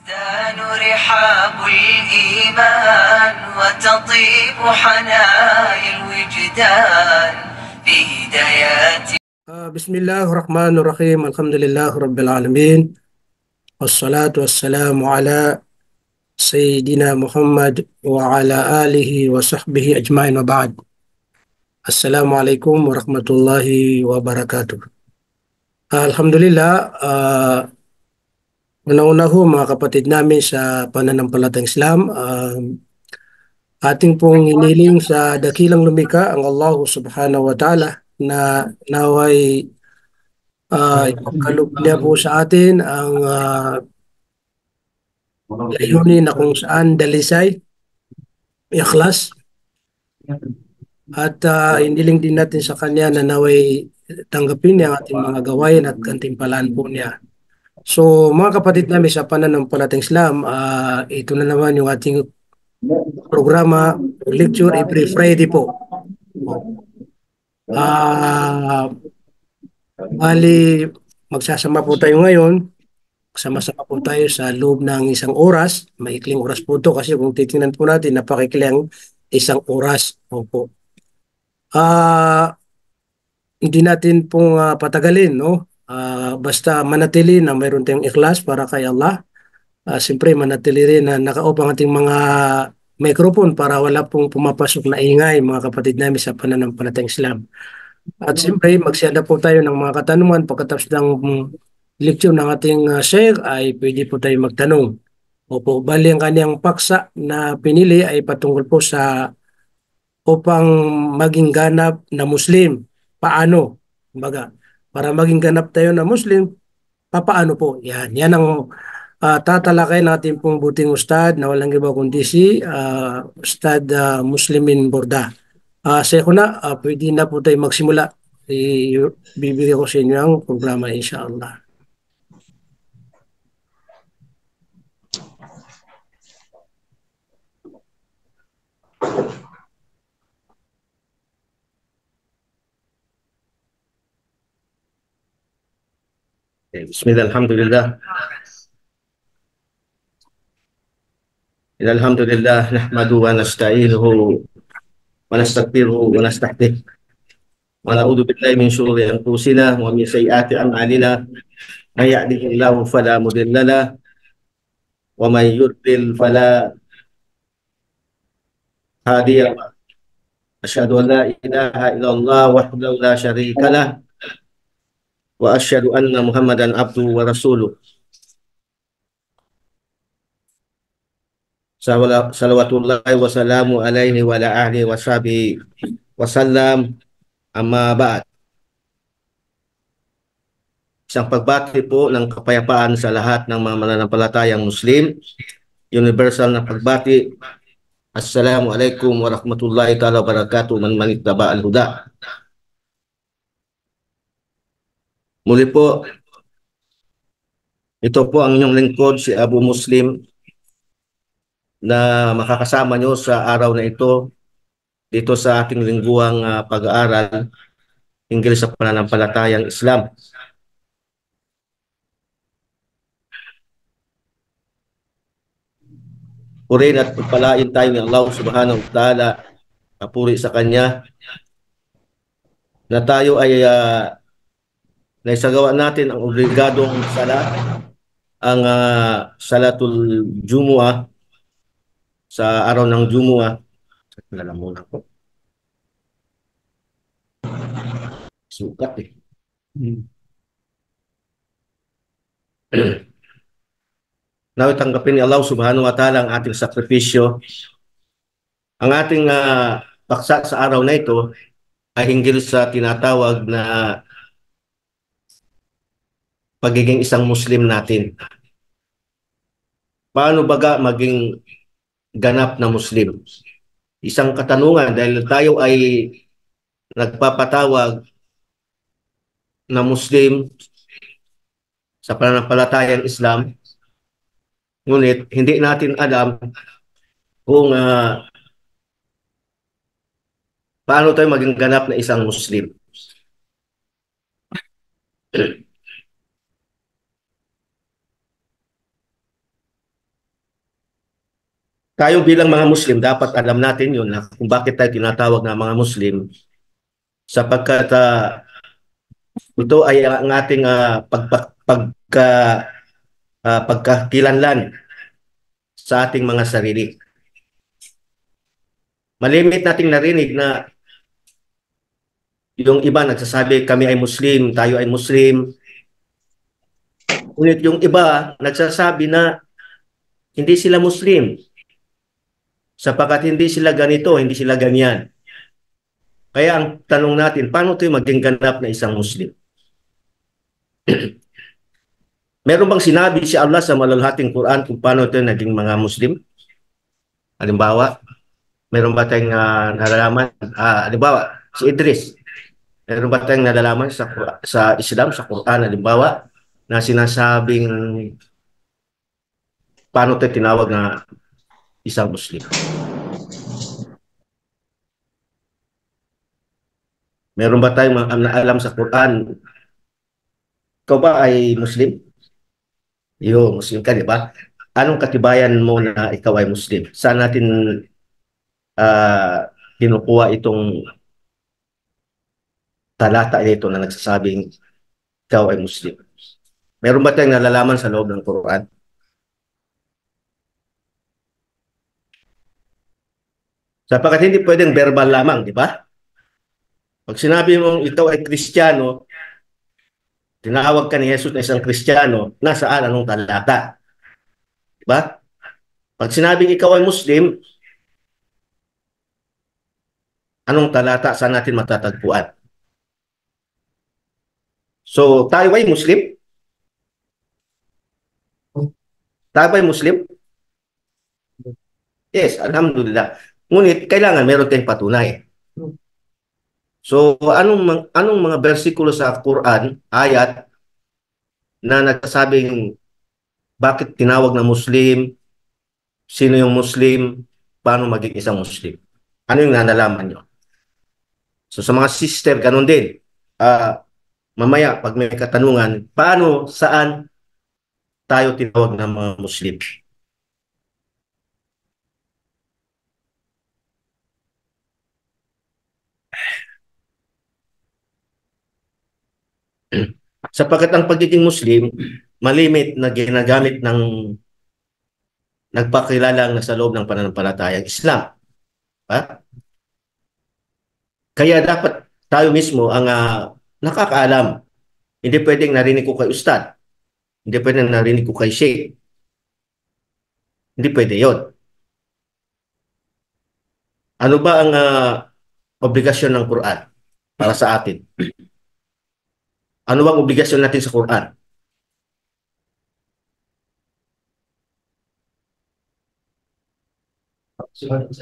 تزدان رحاب الإيمان وتطيب حنايا الوجدان في هدايات. بسم الله الرحمن الرحيم. الحمد لله رب العالمين، والصلاة والسلام على سيدنا محمد وعلى آله وصحبه أجمعين وبعد. السلام عليكم ورحمة الله وبركاته. Alhamdulillah, una-una ho mga kapatid namin sa pananampalatayang Islam, ating pong iniling sa dakilang lumikha ang Allah subhanahu wa ta'ala na naway ipagkaloob niya po sa atin ang layunin na kung saan dalisay, ikhlas, at iniling din natin sa kanya na naway tanggapin niya ang ating mga gawain at gantimpalaan po niya. So mga kapatid namin sa pananampalatayang Islam, ito na naman yung ating programa, lecture every Friday po. Bali, magsasama po tayo ngayon. Sama-sama po tayo sa loob ng isang oras. Maikling oras po ito kasi kung titingnan po natin, napakikli ang isang oras. Opo. Hindi natin pong patagalin, no? Basta manatili na mayroon tayong ikhlas para kay Allah. Siyempre, manatili rin na naka-off ang ating mga microphone para wala pong pumapasok na ingay, mga kapatid namin sa pananampalatayang Islam. At siyempre, magsiyada po tayo ng mga katanungan pagkatapos ng lecture ng ating sheikh ay pwede po tayo magtanong. Opo, bali ang kanyang paksa na pinili ay patungkol po sa upang maging ganap na Muslim. Paano? Kumbaga, para maging ganap tayo na Muslim, papaano po? Yan ang tatalakay natin pong buting ustad na walang iba kundi si Ustad Muslimin Borda. Sa ko na, pwede na po tayo magsimula. Bibigyan ko sa inyo ang programa insyaAllah. Bismillah, alhamdulillah. Alhamdulillah, nahmadu wa nasta'inuhu wa nastaghfiruhu wa nastahdihi wa na'udzu billahi min shururi anfusina wa min sayyiati a'malina. May yahdihillahu fala mudilla lahu wa may yudlil fala hadiya lahu. Asyhadu an la ilaha illallah wahdahu la syarika lahu wa asyhadu anna Muhammadan abduhu wa rasuluh. Salawatullahi wa salamu alaihi wa ala alihi wa sahbihi wa sallam, amma ba'd. Isang pagbati po ng kapayapaan sa lahat ng mga mananampalatayang Muslim. Universal na pagbati. Assalamualaikum warahmatullahi ta'ala wabarakatuh, man manittaba al-huda. Muli po, ito po ang inyong lingkod, si Abu Muslim, na makakasama nyo sa araw na ito dito sa ating lingguang pag-aaral hinggil sa pananampalatayang Islam. Purihin at pagpalain tayo ng Allah subhanahu wa ta'ala, kapuri sa Kanya, na tayo ay naisagawa natin ang obligadong salat, ang salatul Jumu'ah, sa araw ng Jumu'ah. Lalamunan ko. Sukat eh. Naway tanggapin ni Allah subhanahu wa ta'ala ang ating sakripisyo. Ang ating paksa sa araw na ito ay hinggil sa tinatawag na pagiging isang Muslim natin. Paano baga maging ganap na Muslim? Isang katanungan dahil tayo ay nagpapatawag na Muslim sa pananampalatayang Islam, ngunit hindi natin alam kung paano tayo maging ganap na isang Muslim. tayo bilang mga Muslim, dapat alam natin yun na kung bakit tayo tinatawag na mga Muslim sapagkat ito ay ang ating pagkakilanlan sa ating mga sarili. Malimit nating narinig na yung iba nagsasabi kami ay Muslim, tayo ay Muslim. Ngunit yung iba nagsasabi na hindi sila Muslim sapagkat hindi sila ganito, hindi sila ganyan. Kaya ang tanong natin, paano tayo maging ganap na isang Muslim? Meron bang sinabi si Allah sa malalhating Quran kung paano tayo naging mga Muslim? Halimbawa, meron ba tayong nalalaman? Halimbawa, si Idris. Meron ba tayong nalalaman sa Islam, sa Quran, halimbawa, na sinasabing paano tayo tinawag na isang Muslim? Meron ba tayong naalam sa Quran? Ikaw ba ay Muslim? Muslim ka, di ba? Anong katibayan mo na ikaw ay Muslim? Saan natin kinukuha itong talata ito na nagsasabing ikaw ay Muslim? Meron ba tayong nalalaman sa loob ng Quran? Sapagkat hindi pwedeng verbal lamang, di ba? Pag sinabi mong ikaw ay Kristiyano, tinawag ka ni Jesus na isang Kristiyano, nasaan anong talata? Diba? Pag sinabing ikaw ay Muslim, anong talata saan natin matatagpuan? So, tayo ay Muslim? Tayo ay Muslim? Yes, alhamdulillah. Ngunit, kailangan meron tayong patunay. So, anong mga bersikulo sa Quran, ayat, na nagsasabing bakit tinawag na Muslim, sino yung Muslim, paano maging isang Muslim? Ano yung nalalaman nyo? So, sa mga sister, ganun din. Mamaya, pag may katanungan, paano, saan tayo tinawag na mga Muslim? Sapagkat ang pagiging Muslim, malimit na ginagamit ng nagpakilala na sa loob ng pananampalatayang Islam. Kaya dapat tayo mismo ang nakakaalam. Hindi pwedeng narinig ko kay Ustad. Hindi pwedeng narinig ko kay Sheikh. Hindi pwede yun. Ano ba ang obligasyon ng Quran para sa atin? Ano bang obligasyon natin sa Quran?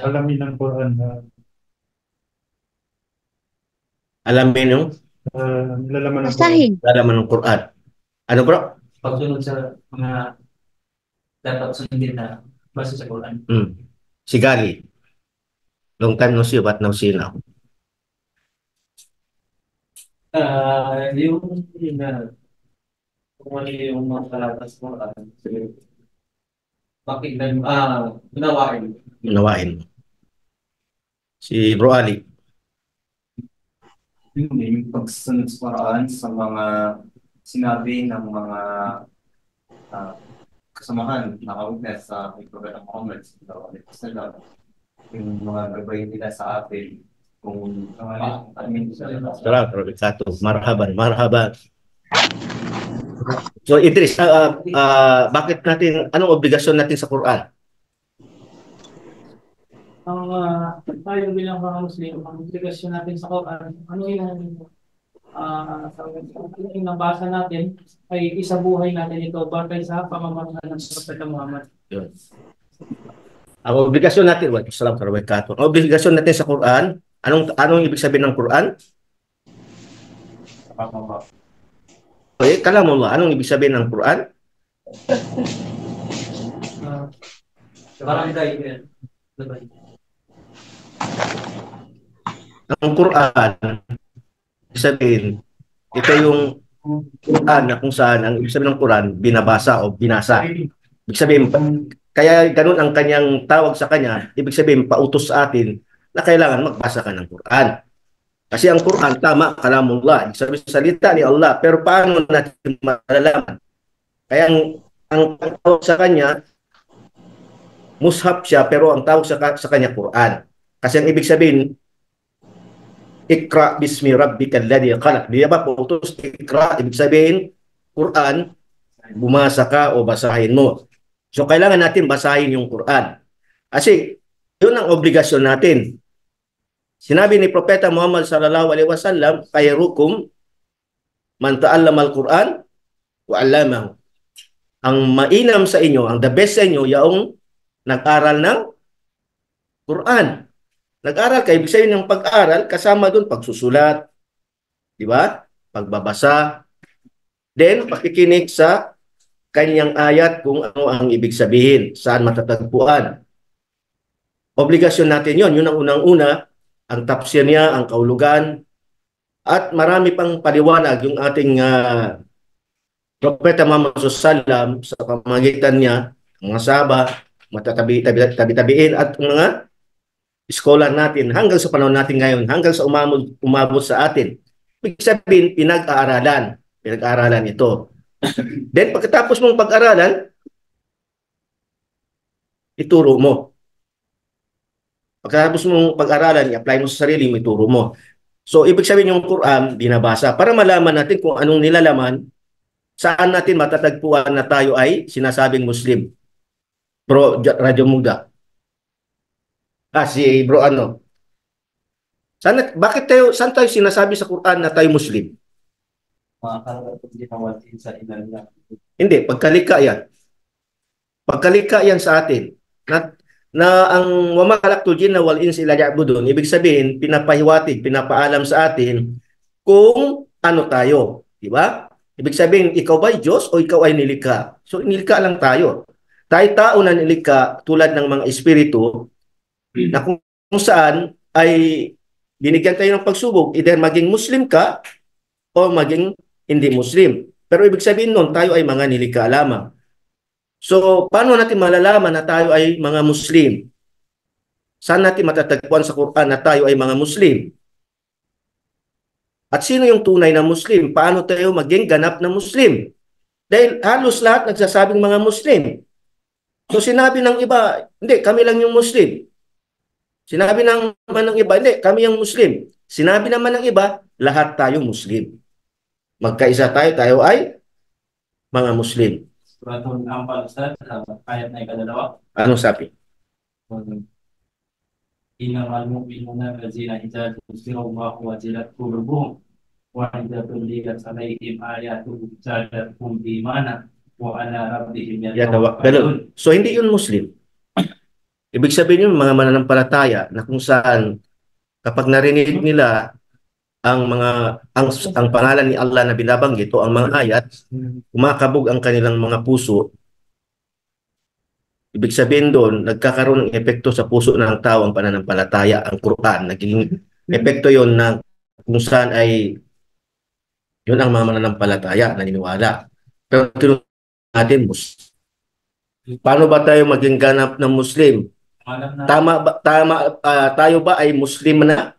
Alamin ng Quran na Alamin yung nilalaman ng Quran. Basahin. lalaman ng Quran. Ano bro? Pagsunod sa mga dapat sundin na base sa Quran. Si Gali. Long time no see, but now see now. Yung kung ano yung mga talatas mo, pakinggan, unawain. Unawain mo. Si Bro Ali. Yung pagsunod sa Quran sa mga sinabi ng mga kasamahan, naka-witness sa Prophet Muhammad sallallahu alaihi wasallam, yung mga gabay nila sa atin, kung amin Salamat, Roberto. Marhaban, marhaban. So Idris, bakit natin, anong obligasyon natin sa Quran? Ang tayo bilang mga Muslim, ang obligasyon natin sa Quran, ano yung nabasa natin ay isabuhay natin ito batay sa pamamagitan ng Prophet Muhammad. Yun. Ang obligasyon natin, salamat, Roberto. Ang obligasyon natin sa Quran, anong ibig sabihin ng Quran? Kalam mo, anong ibig sabihin ng Quran? Barangay. Ang Quran, ibig sabihin, ito yung Quran na kung saan ang ibig sabihin ng Quran, binabasa o binasa. Ibig sabihin, kaya ganun ang kanyang tawag sa kanya, ibig sabihin pautos sa atin na kailangan magbasa ka ng Quran. Kasi ang Quran, tama, kalamullah, ibig sabihin salita ni Allah, pero paano natin malalaman? Kaya ang tawag sa kanya, mushaf siya, pero ang tawag sa kanya Quran. Kasi ang ibig sabihin, Ikra bismi rabbikal ladzi khalaq. Di ba pautos ikra, ibig sabihin Quran, bumasa ka o basahin mo. So kailangan natin basahin yung Quran. Kasi yun ang obligasyon natin. Sinabi ni Propeta Muhammad sallallahu alaihi wasallam, khairukum man ta'allama al-Quran wa 'allamahu. Ang mainam sa inyo, ang the best sa inyo, yaong nag-aral ng Quran. Nag-aral ka, ibig sabihin ng pag-aral, kasama doon pagsusulat, di ba? Pagbabasa, then pakikinig sa kanyang ayat kung ano ang ibig sabihin, saan matatagpuan. Obligasyon natin yon, yun ang unang-una, ang tafsir niya, ang kaulugan, at marami pang paliwanag yung ating Propeta Muhammad sallam sa pamamagitan niya, mga sahaba, matatabi-tabiin at mga scholar natin hanggang sa panahon natin ngayon, hanggang sa umabot sa atin. Ibig sabihin, pinag-aaralan ito. Then pagkatapos mong pag-aralan, ituro mo. Pagkatapos mong pag-aralan, i-apply mo sa sarili mo, ituro mo. So, ibig sabihin yung Quran, binabasa para malaman natin kung anong nilalaman, saan natin matatagpuan na tayo ay sinasabing Muslim. Bro, Radyo Muda. Si bro ano? Saan tayo sinasabi sa Quran na tayo Muslim? Hindi, pagkalika yan. Pagkalika yan sa atin. Na ang wama khalaqtul jinna wal insa illa liya'budun, ibig sabihin pinapahiwatig, pinapaalam sa atin kung ano tayo, di ba? Ibig sabihin ikaw ba ay Diyos o ikaw ay nilikha? So nilikha lang tayo. Tayo tao na nilikha tulad ng mga espiritu na kung saan ay binigyan tayo ng pagsubok, either maging Muslim ka o maging hindi Muslim. Pero ibig sabihin nun, tayo ay mga nilikha lamang. So, paano natin malalaman na tayo ay mga Muslim? Saan natin matatagpuan sa Quran na tayo ay mga Muslim? At sino yung tunay na Muslim? Paano tayo maging ganap na Muslim? Dahil halos lahat nagsasabing mga Muslim. So, sinabi ng iba, hindi, kami lang yung Muslim. Sinabi naman ng iba, hindi, kami yung Muslim. Sinabi naman ng iba, lahat tayo Muslim. Magkaisa tayo, tayo ay mga Muslim. Suratun Anfal, Ustaz, ayat na ikadalawa. Anong sabi? Innamal mu'minuna allazina idza dzukira Allahu wajilat qulubuhum wa idza tuliyat alaihim ayatuhu zadatuhum imana wa ala rabbihim yatawakkalun. So hindi yun Muslim. Ibig sabihin yung mga mananampalataya na kung saan kapag narinig nila ang pangalan ni Allah na binabanggit o ang mga ayat, kumakabog ang kanilang mga puso. Ibig sabihin doon, nagkakaroon ng epekto sa puso ng tao ang pananampalataya, ang Quran. Naging epekto yon na kung saan ay yun ang mga mananampalataya, naniniwala. Pero tinuturo natin, paano ba tayo maging ganap ng Muslim? Tayo ba ay Muslim na?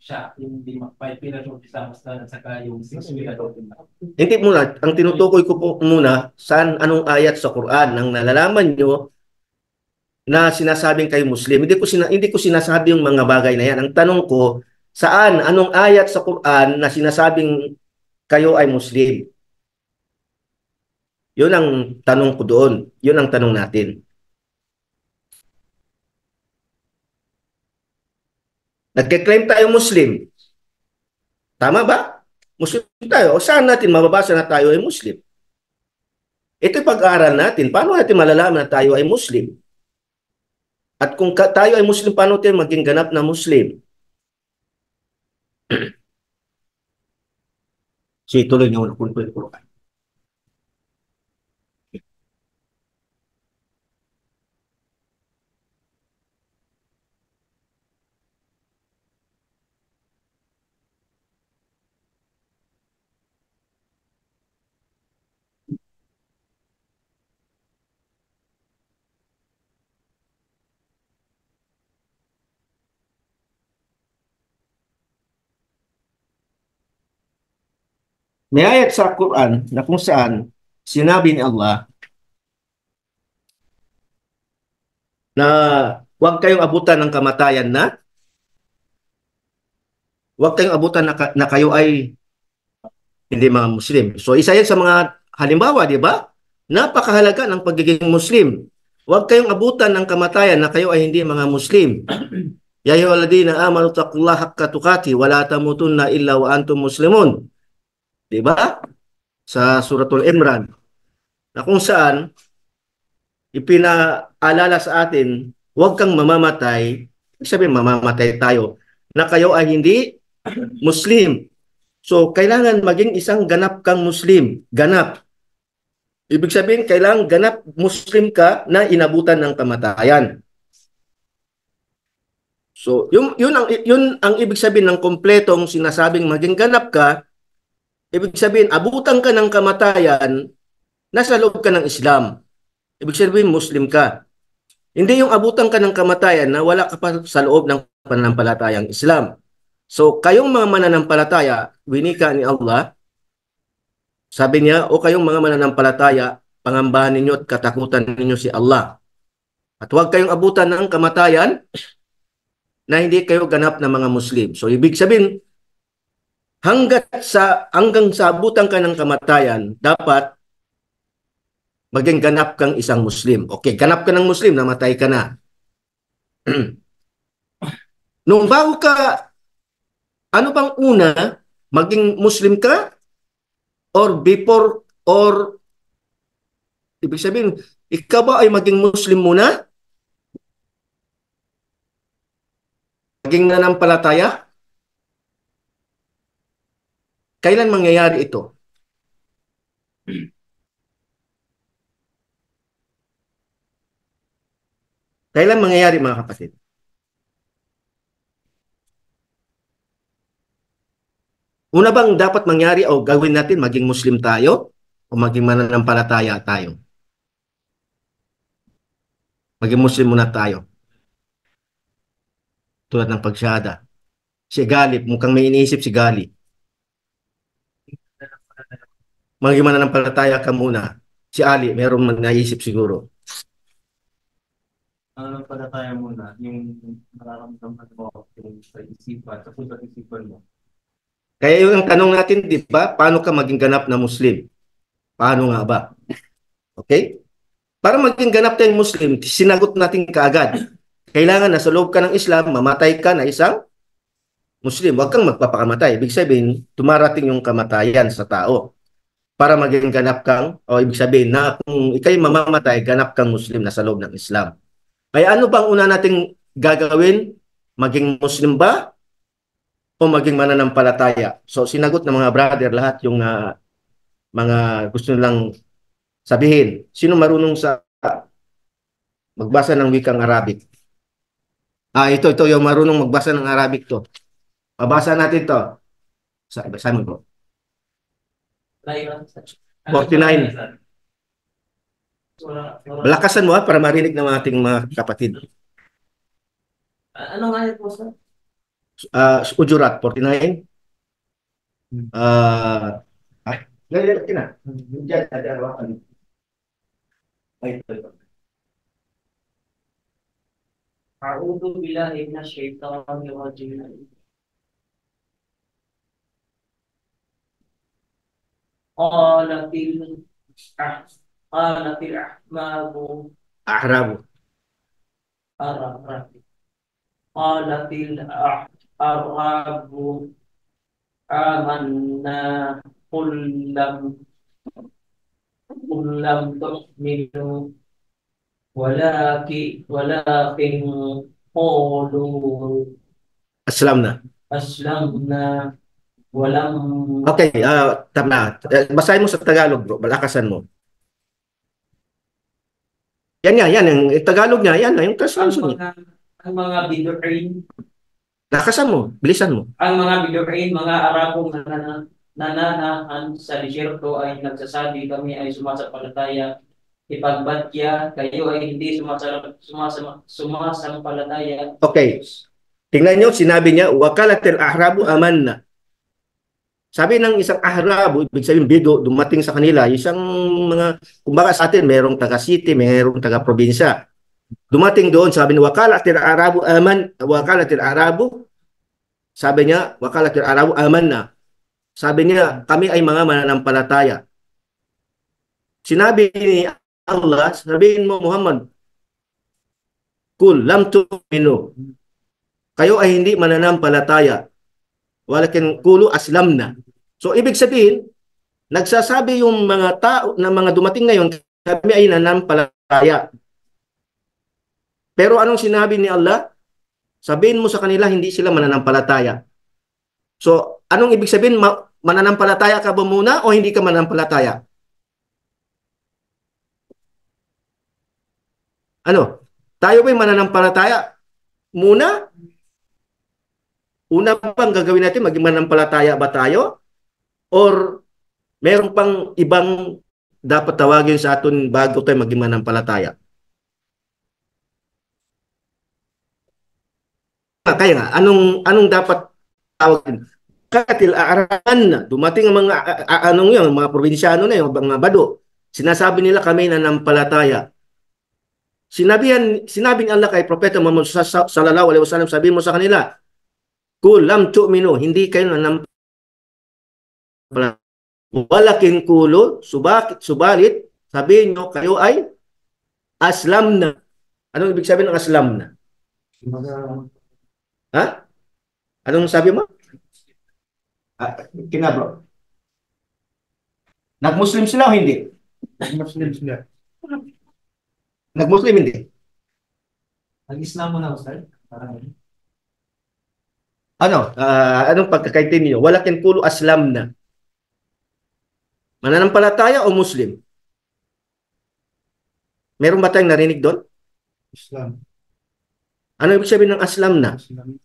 Siya, yung 5 pillars of Islam, at saka yung 6 pillars of Islam. Hindi muna, ang tinutukoy ko po muna, anong ayat sa Quran nang nalalaman nyo na sinasabing kayo Muslim. Hindi ko sinasabi yung mga bagay na yan. Ang tanong ko, anong ayat sa Quran na sinasabing kayo ay Muslim? Yun ang tanong ko doon. Yun ang tanong natin. Nagke-claim tayo Muslim. Tama ba? Muslim tayo. O saan natin mababasa na tayo ay Muslim? Ito pag-aaral natin. Paano natin malalaman na tayo ay Muslim? At kung tayo ay Muslim, paano tayo maging ganap na Muslim? Tuloy niyo kung pwede. May ayat sa Quran na kung saan sinabi ni Allah na huwag kayong abutan ng kamatayan na huwag kayong abutan na kayo ay hindi mga Muslim. So isa yan sa mga halimbawa, di ba? Napakahalaga ng pagiging Muslim. Huwag kayong abutan ng kamatayan na kayo ay hindi mga Muslim. Ya ayyuhalladhina amanu taqullaha haqqa tuqatih wa la tamutunna illa wa antum muslimun. Di ba? Sa Suratul Imran. Na kung saan ipinaalala sa atin, huwag kang mamamatay, sabihin mamamatay tayo, na kayo ay hindi Muslim. So, kailangan maging isang ganap kang Muslim. Ganap. Ibig sabihin, kailangan ganap Muslim ka na inabutan ng kamatayan. So, yun ang ibig sabihin ng kompletong sinasabing maging ganap ka. Ibig sabihin, abutan ka ng kamatayan, nasa loob ka ng Islam. Ibig sabihin, Muslim ka. Hindi yung abutan ka ng kamatayan na wala ka pa sa loob ng pananampalatayang Islam. So, kayong mga mananampalataya, winika ni Allah, sabi niya, o kayong mga mananampalataya, pangambahan ninyo at katakutan ninyo si Allah. At huwag kayong abutan ng kamatayan na hindi kayo ganap na mga Muslim. So, ibig sabihin, hanggang sa abutan ka ng kamatayan, dapat maging ganap kang isang Muslim. Okay, ganap ka ng Muslim, namatay ka na. Nung bago ka, ano bang una, maging Muslim ka? Or before, or ibig sabihin, ikaw ba ay maging Muslim muna? Maging nanampalataya? Kailan mangyayari ito? Kailan mangyayari mga kapatid? Una bang dapat mangyari o gawin natin maging Muslim tayo o maging mananampalataya tayo? Maging Muslim muna tayo. Tulad ng pagsyahada. Si Gali, mukhang may iniisip si Gali. Maging mananampalataya ka muna. Si Ali, mayroong naisip siguro. Ang palataya muna, yung nararamdaman mo, yung sa isipan, sa puso't isipan mo. Kaya yung tanong natin, di ba, paano ka maging ganap na Muslim? Paano nga ba? Okay? Para maging ganap tayong Muslim, sinagot natin kaagad. Kailangan na sa loob ka ng Islam, mamatay ka na isang Muslim. Huwag kang magpapakamatay. Ibig sabihin, tumarating yung kamatayan sa tao. Para maging ganap kang, o ibig sabihin na kung ikay mamamatay, ganap kang Muslim na sa loob ng Islam. Kaya ano bang una nating gagawin? Maging Muslim ba? O maging mananampalataya? So sinagot ng mga brother lahat yung mga gusto nilang sabihin. Sino marunong sa magbasa ng wikang Arabic? Ito yung marunong magbasa ng Arabic to. Mabasa natin to. Saan mo po? 49. Balakasan mo para marinig ng ating mga kapatid. Anong ayat po, sir? Ujurat 49. Ganyan na. Diyan ada hawakan. Ito. A'udhu billahi minasyaitonir rajim. Qalatil ahmabu Ahrabu. Qalatil ahrabu amanna qul lam tu'minu walakin qulu Aslamna. walam. Okay, tama. Basahin mo sa Tagalog, bro. Balakasan mo. Yan nga, yan. Yung Tagalog niya, yan. Yung translation niya. Ang mga Biduin, Lakasan mo. Bilisan mo. ang mga Biduin, mga Arabong nananahan sa disyerto ay nagsasabi, kami ay sumasampalataya. Ipagbatya, kayo ay hindi sumasampalataya. Okay. Tingnan nyo, sinabi niya, wakalatil ahrabu amanna. Sabi ng isang Arabo, ibig sabihin bido, dumating sa kanila, isang mga, kumbaga sa atin, merong taga-city, merong taga-probinsya. Dumating doon, sabi ni Wakalatil Arabu aman, Wakalatil Arabu, sabi niya, Wakalatil Arabu aman na. Sabi niya, kami ay mga mananampalataya. Sinabi ni Allah, sabihin mo Muhammad, Kul lam tu'minu. Kayo ay hindi mananampalataya. Walakin kulu aslamna. So ibig sabihin, nagsasabi yung mga tao na mga dumating ngayon, kami ay nananampalataya. Pero anong sinabi ni Allah? Sabihin mo sa kanila, hindi sila mananampalataya. So, anong ibig sabihin? Mananampalataya ka ba muna o hindi ka mananampalataya? Ano? Tayo ba'y mananampalataya muna? Una pang gagawin natin, maging mananampalataya ba tayo? Or meron pang ibang dapat tawagin sa atin bago tayo maging mananampalataya? Kaya nga, anong dapat tawagin? Katil aarahan na, dumating ang mga mga probinsyano na yung mga bado. Sinasabi nila kami nanampalataya. Sinabi ni Allah kay Propeta Muhammad sallallahu alaihi wasallam, sabi mo sa kanila, Kul lam tu'minu, hindi kayo nanampalataya. Walakin kulo, subalit, sabihin nyo kayo ay aslam na. Anong ibig sabihin ng aslam na? Ha? Anong sabi mo? Kinabro. Nag-Muslim sila o hindi? Muslim sila. Nag-Muslim hindi? Nag-Islam mo na, Ustad? Parang Anong pagkakaitin niyo? Walakin kulo aslam na. Mananampalataya o Muslim? Meron ba tayong narinig doon? Islam. Ano ibig sabihin ng aslam na? Islam.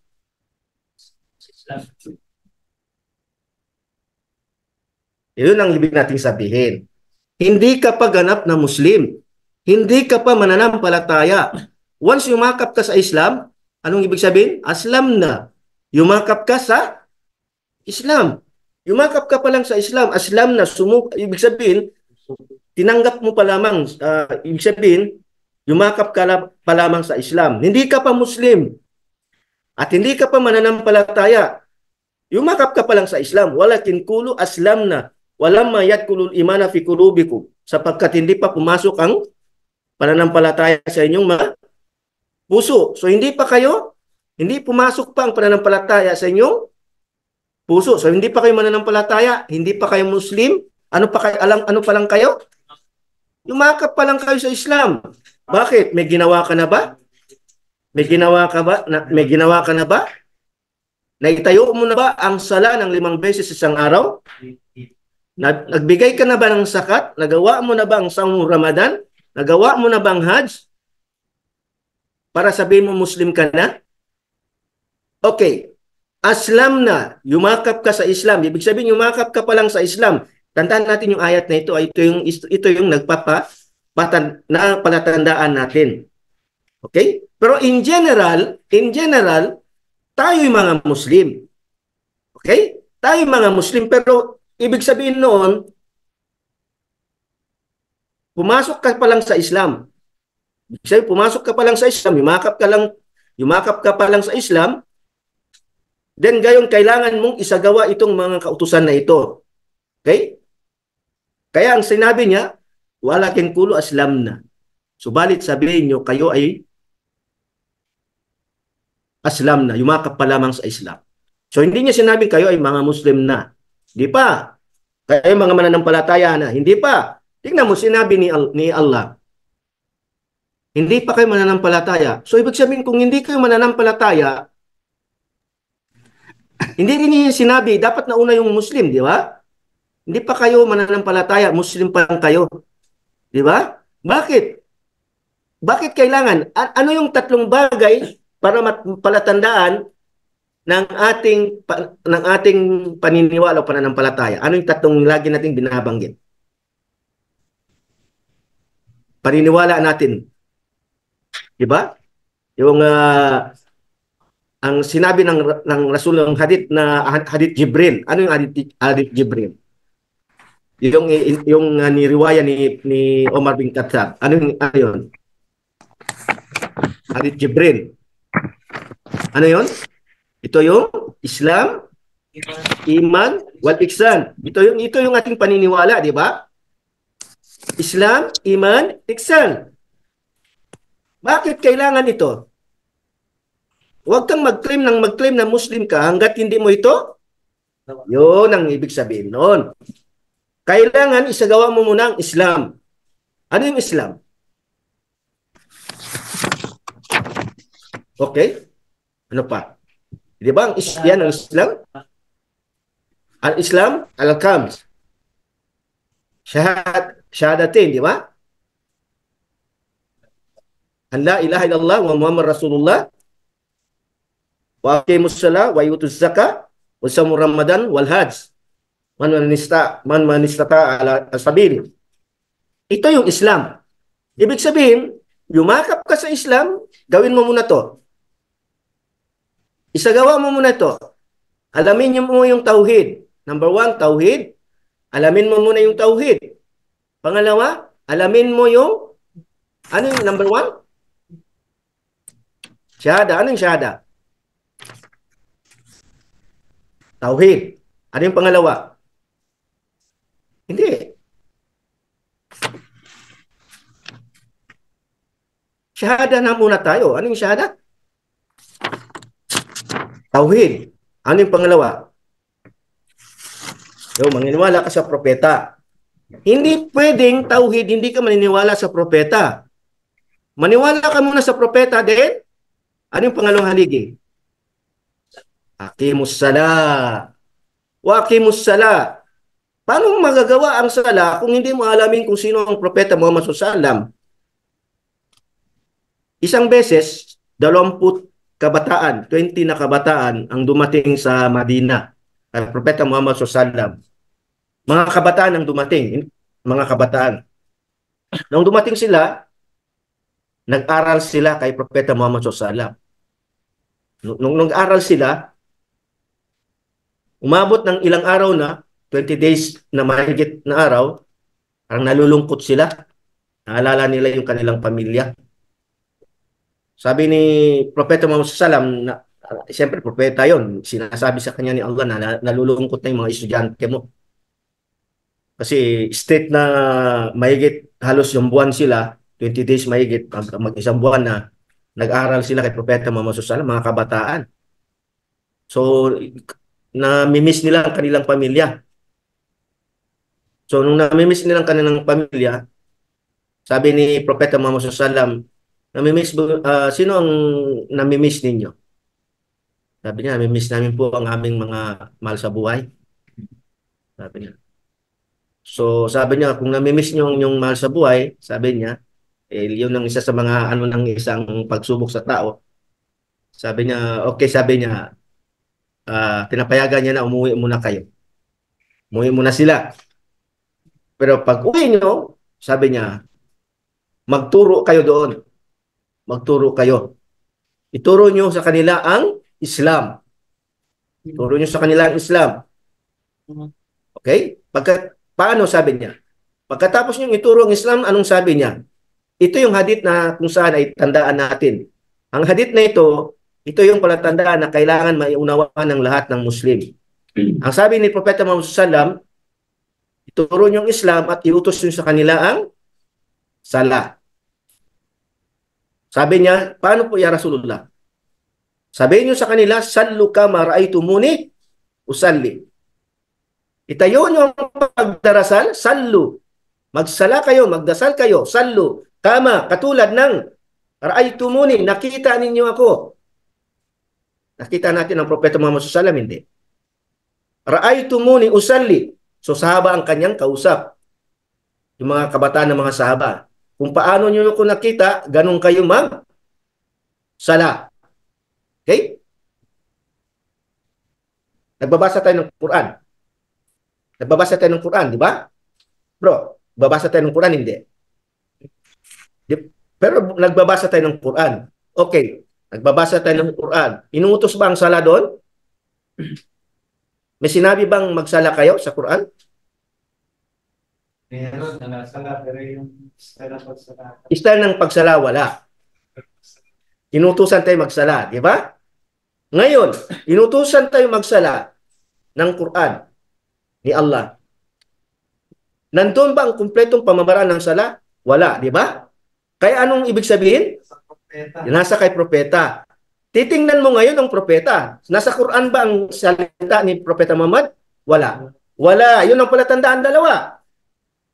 Yun ang ibig nating sabihin. Hindi ka pa ganap na Muslim. Hindi ka pa mananampalataya. Once yumakap ka sa Islam, anong ibig sabihin? Aslam na. Yumakap ka sa Islam. Yumakap ka pa lang sa Islam. Aslam na. Ibig sabihin, tinanggap mo pa lamang. Ibig sabihin, yumakap ka pa lamang sa Islam. Hindi ka pa Muslim. At hindi ka pa mananampalataya. Yumakap ka pa lang sa Islam. Walakin kulu aslam na. Walamma yadkulul imana fi qulubikum, sapagkat hindi pa pumasok ang pananampalataya sa inyong mga puso. So hindi pumasok pa ang pananampalataya sa inyong puso. So hindi pa kayo mananampalataya, hindi pa kayo Muslim, ano pa lang kayo? Yumakap pa lang kayo sa Islam. Bakit? May ginawa ka na ba? May ginawa ka na ba? Naitayo mo na ba ang sala ng 5 beses isang araw? Nagbigay ka na ba ng zakat? Nagawa mo na ba ang saum Ramadan? Nagawa mo na ba ang Hajj? Para sabihin mo Muslim ka na? Okay. Aslam na. Yumakap ka sa Islam. Ibig sabihin, yumakap ka pa lang sa Islam. Tandaan natin yung ayat na ito. Ito yung palatandaan natin. Okay? Pero in general, tayo'y mga Muslim. Okay? Tayo'y mga Muslim, pero ibig sabihin noon, pumasok ka pa lang sa Islam. Ibig sabihin, pumasok ka pa lang sa Islam, yumakap ka pa lang sa Islam, then gayon kailangan mong isagawa itong mga kautusan na ito. Okay? Kaya ang sinabi niya, walakin kulo aslam na. Subalit sabihin nyo, kayo ay aslam na, yumakap pa lamang sa Islam. So hindi niya sinabing kayo ay mga Muslim na. Hindi pa. Kayo mga mananampalataya na. Hindi pa. Tingnan mo, sinabi ni Allah. Hindi pa kayo mananampalataya. So ibig sabihin, kung hindi kayo mananampalataya, hindi rin niya sinabi, dapat nauna yung Muslim, di ba? Hindi pa kayo mananampalataya, Muslim pa lang kayo. Di ba? Bakit? Bakit kailangan? Ano yung 3 bagay para palatandaan ng ating paniniwala o pananampalataya? Ano yung 3 lagi nating binabanggit? Paniniwala natin. Di ba? Yung ang sinabi ng Rasul ng hadith na hadith Jibril. Ano yung hadith Jibril? Yung niriwaya ni Omar bin Khattab. Ano yun? Hadith Jibril. Ano yun? Ito yung Islam, Iman, wal Ihsan. Ito yung ating paniniwala, di ba? Islam, Iman, Ihsan. Bakit kailangan ito? Huwag kang mag-claim na Muslim ka hanggat hindi mo ito. Yun ang ibig sabihin noon. Kailangan isagawa mo muna ang Islam. Ano yung Islam? Okay? Ano pa? Di ba yan ang Islam? Al-Islam, al-Khams. Shahadatin, di ba? An la ilaha illallah wa Muhammad Rasulullah wa aqimus salat wa yutuz zakah wa shamu Ramadan wal hajj. Man manistata ala sabil. Ito yung Islam. Ibig sabihin, yumakap ka sa Islam, gawin mo muna to. Isagawa mo muna to. Alamin mo yung tauhid. Number 1, tauhid. Alamin mo muna yung tauhid. Pangalawa, alamin mo yung ano yung number 1? Syahada. Ano yung syahada? Tauhid. Ano yung pangalawa? Hindi. Syahada na muna tayo. Ano yung syahada? Tauhid. Ano yung pangalawa? Yung maniniwala ka sa propeta. Hindi pwedeng tauhid, hindi ka maniniwala sa propeta. Maniwala ka muna sa propeta, then, ano yung pangalawang haligi? Aqimus salat. Wa aqimus salat. Paano magagawa ang sala kung hindi mo alamin kung sino ang propeta Muhammad SAW? Isang beses, 20 kabataan, 20 na kabataan ang dumating sa Madina. Ang propeta Muhammad SAW. Mga kabataan ang dumating. Mga kabataan. Nung dumating sila, nag-aral sila kay propeta Muhammad SAW. Nung nag-aral sila, umabot ng ilang araw na, 20 days na mahigit na araw, parang nalulungkot sila. Naalala nila yung kanilang pamilya. Sabi ni Propeta Muhammad SAW, siyempre propeta yon, sinasabi sa kanya ni Allah na nalulungkot na yung mga estudyante mo. Kasi state na mahigit halos yung buwan sila, 20 days mahigit, mag-isang buwan na nag-aral sila kay Propeta Muhammad SAW, mga kabataan. So, namimiss nila ang kanilang pamilya. So, nung namimiss nilang kanilang pamilya, sabi ni Propeta Muhammad SAW, sino ang namimiss ninyo? Sabi niya, namimiss namin po ang aming mga mahal sa buhay. Sabi niya. So, sabi niya, kung namimiss niyo yung mahal sa buhay, sabi niya, yun ang isa sa mga ng isang pagsubok sa tao. Sabi niya, okay, sabi niya, tinapayagan niya na umuwi muna kayo. Umuwi muna sila. Pero pag uwi nyo, sabi niya, magturo kayo doon. Magturo kayo. Ituro nyo sa kanila ang Islam. Ituro nyo sa kanila ang Islam. Okay? Paano sabi niya? Pagkatapos nyo ituro ang Islam, anong sabi niya? Ito yung hadith na kung saan ay tandaan natin. Ang hadith na ito yung palatandaan na kailangan maiunawaan ng lahat ng Muslim. Ang sabi ni Propeta Muhammad SAW, ituro nyo ang Islam at iutos nyo sa kanila ang sala. Sabi niya, paano po ya Rasulullah? Sabihin nyo sa kanila, sallu kama ra'aytumuni usalli. Itayo nyo ang pagdarasal, sallu. Magsala kayo, magdasal kayo, sallu. Kama, katulad ng ra'aytumuni, nakita ninyo ako. Nakita natin ang Propeta Muhammad SAW, hindi. Ra'aytumuni usalli. So, sahaba ang kanyang kausap. Yung mga kabataan ng mga sahaba. Kung paano nyo ko nakita, ganun kayo sala. Okay? Nagbabasa tayo ng Quran. Nagbabasa tayo ng Quran, di ba? Bro, babasa tayo ng Quran, hindi. Pero nagbabasa tayo ng Quran. Okay. Nagbabasa tayo ng Quran. Inuutos ba ang sala doon? May sinabi bang magsala kayo sa Quran? Meron na nasala, pero yung style ng pagsala. Style ng pagsala, wala. Inutusan tayo magsala, di ba? Ngayon, inutusan tayo magsala ng Quran ni Allah. Nandun ba ang kumpletong pamamaraan ng sala? Wala, di ba? Kaya anong ibig sabihin? Sa propeta. Nasa kay propeta. Titingnan mo ngayon ang propeta. Nasa Quran ba ang salita ni Propeta Muhammad? Wala. Wala. Yun ang palatandaan dalawa.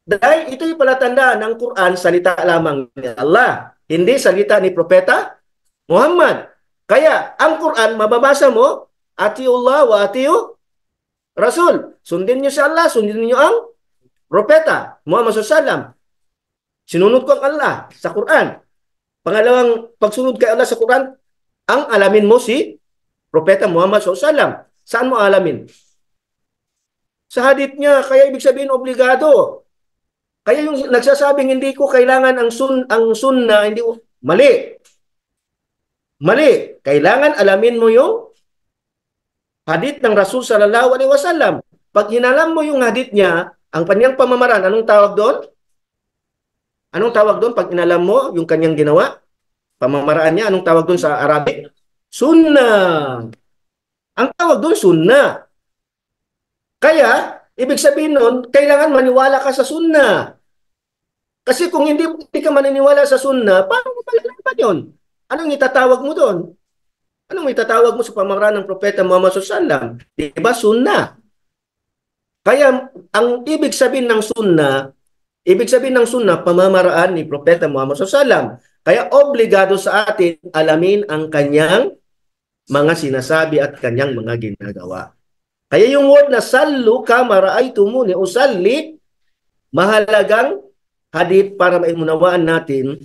Dahil ito yung palatandaan ng Quran, salita lamang ni Allah. Hindi salita ni Propeta Muhammad. Kaya, ang Quran, mababasa mo, Atiullah wa atiu Rasul. Sundin niyo si Allah, sundin niyo ang Propeta Muhammad SAW. Sinunod ko ang Allah sa Quran. Pangalawang pagsunod kay Allah sa Quran, ang alamin mo si Propeta Muhammad SAW. Saan mo alamin? Sa hadith niya, kaya ibig sabihin obligado. Kaya yung nagsasabing hindi ko kailangan ang sunna, hindi ko, mali. Mali. Kailangan alamin mo yung hadith ng Rasul sallallahu alaihi wasallam. Pag hinalam mo yung hadith niya, ang kanyang pamamaraan, anong tawag doon? Anong tawag doon pag inalam mo yung kanyang ginawa? Pamamaraan niya, anong tawag doon sa Arabic? Sunnah. Ang tawag doon, sunnah. Kaya, ibig sabihin nun, kailangan maniwala ka sa sunnah. Kasi kung hindi ka maniniwala sa sunnah, paano mo malalaman yun? Anong itatawag mo doon? Anong itatawag mo sa pamamaraan ng Propeta Muhammad SAW? Diba, sunnah? Kaya, ang ibig sabihin ng sunnah, pamamaraan ni Propeta Muhammad SAW. Kaya obligado sa atin alamin ang kanyang mga sinasabi at kanyang mga ginagawa. Kaya yung word na sallu kama ra'aytumuni usalli, mahalagang hadith para maimunawaan natin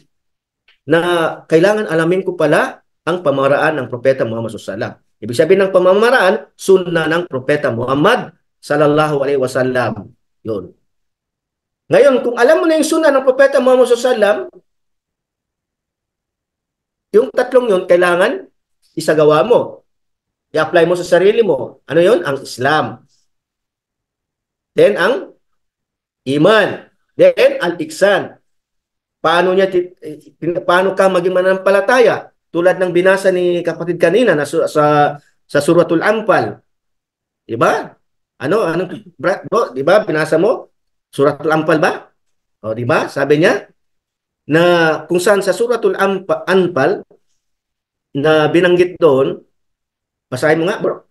na kailangan alamin ko pala ang pamamaraan ng Propeta Muhammad SAW. Ibig sabihin ng pamamaraan, sunnah ng Propeta Muhammad sallallahu alaihi wasallam. Yun. Ngayon, kung alam mo na yung sunnah ng Propeta Muhammad SAW, yung tatlong yun, kailangan isagawa mo. I-apply mo sa sarili mo. Ano yun? Ang Islam. Then, ang Iman. Then, al-Iksan. Paano ka maging mananampalataya? Tulad ng binasa ni kapatid kanina na sa Suratul Anfal. Diba? Bro, diba? Binasa mo? Suratul Anfal ba? O, diba? Sabi niya, na kung saan sa Suratul Anfal na binanggit doon, basahin mo nga, bro.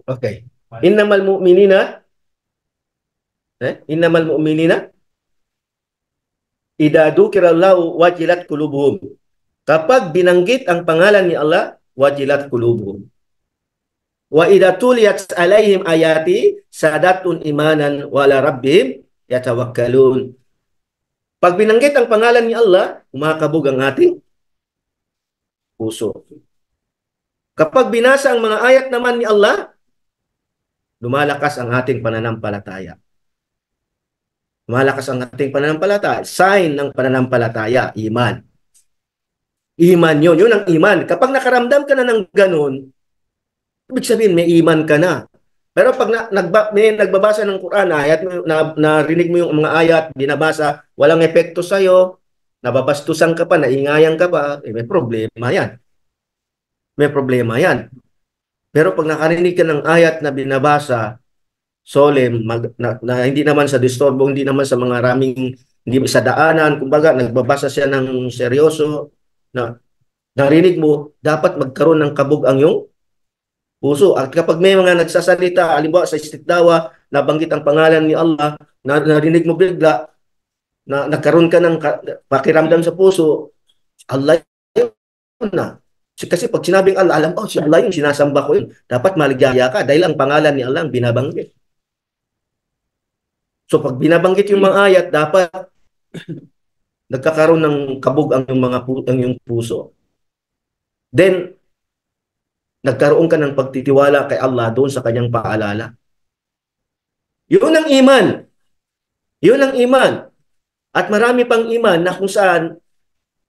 Okay. Innamal mu'minina idza dzukirallahu wajilat qulubuhum. Kapag binanggit ang pangalan ni Allah, wajilat qulubuhum. Wa idza tuliyat alaihim ayati sadatun imanan wa ala rabbihim yatawakkalun. Pag binanggit ang pangalan ni Allah, kumakabog ang ating puso. Kapag binasa ang mga ayat naman ni Allah, lumalakas ang ating pananampalataya. Lumalakas ang ating pananampalataya. Sign ng pananampalataya, iman. Iman yun. Yun ang iman. Kapag nakaramdam ka na ng ganun, ibig sabihin, may iman ka na. Pero pag may nagbabasa ng Quran, ayat, narinig mo yung mga ayat, binabasa, walang epekto sa'yo, nababastusan ka pa, naingayan ka pa, may problema yan. May problema yan. Pero pag nakarinig ka ng ayat na binabasa, solemn, na hindi naman sa disturbo, hindi naman sa mga raming, hindi sa daanan, kumbaga, nagbabasa siya ng seryoso, na narinig mo, dapat magkaroon ng kabog ang iyong puso. At kapag may mga nagsasalita, halimbawa sa istikdawa, nabanggit ang pangalan ni Allah, narinig mo bigla, na nagkaroon ka ng pakiramdam sa puso, Allah yun na. Kasi pag sinabing Allah, alam ko, si Allah yung sinasamba ko yun. Dapat maligaya ka dahil ang pangalan ni Allah ang binabanggit. So pag binabanggit yung mga ayat, dapat nagkakaroon ng kabog ang yung puso. Then, nagkaroon ka ng pagtitiwala kay Allah doon sa kanyang paalala. Yun ang iman. Yun ang iman. At marami pang iman na kung saan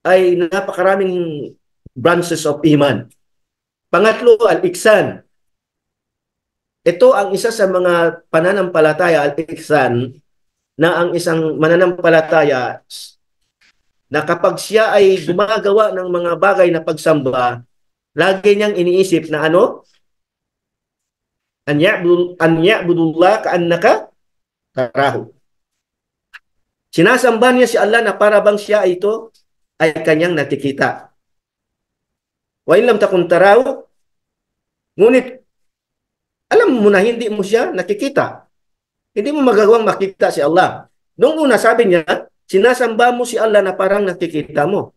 ay napakaraming branches of iman. Pangatlo, al-iksan. Ito ang isa sa mga pananampalataya, al-iksan, na ang isang mananampalataya na kapag siya ay gumagawa ng mga bagay na pagsamba, lagi niyang iniisip na ano? An ya'budullah ka'annaka tarahu. Sinasamba niya si Allah na para bang siya ito ay kanyang nakikita. Wa in lam takun tarahu, ngunit alam mo na hindi mo siya nakikita. Hindi mo magagawang makita si Allah. Noong una sabi niya, sinasamba mo si Allah na parang nakikita mo.